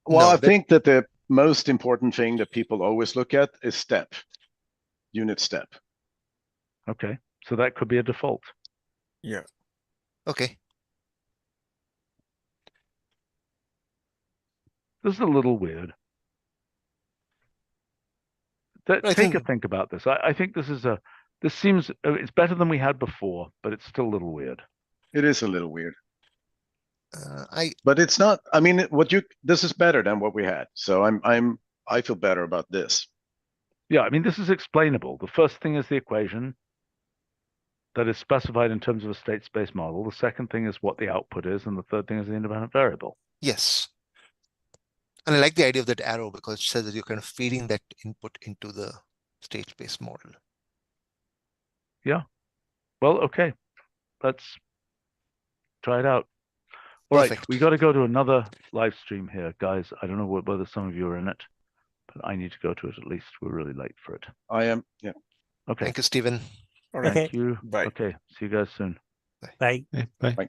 Speaker 2: Well,
Speaker 6: No,
Speaker 2: I think that the most important thing that people always look at is step, unit step.
Speaker 1: Okay, so that could be a default.
Speaker 5: Yeah.
Speaker 6: Okay.
Speaker 1: This is a little weird.
Speaker 6: I
Speaker 1: Take a
Speaker 6: think
Speaker 1: think about this. I think this seems, it's better than we had before, but it's still a little weird.
Speaker 2: It is a little weird,
Speaker 6: I
Speaker 2: but it's not. I mean, this is better than what we had. So I feel better about this.
Speaker 1: Yeah, I mean, this is explainable. The first thing is the equation that is specified in terms of a state space model. The second thing is what the output is, and the third thing is the independent variable.
Speaker 6: yes. And I like the idea of that arrow because it says that you're kind of feeding that input into the state space model.
Speaker 1: Yeah. Well, okay. Let's try it out. All right,
Speaker 6: Perfect.
Speaker 1: we got to go to another live stream here, guys. I don't know whether some of you are in it, but I need to go to it at least. We're really late for it.
Speaker 2: I am. Yeah.
Speaker 1: Okay.
Speaker 6: Thank you, Stephen.
Speaker 5: All right.
Speaker 1: Thank you.
Speaker 5: Bye.
Speaker 1: Okay. See you guys soon.
Speaker 4: Bye.
Speaker 3: Bye.
Speaker 2: Bye.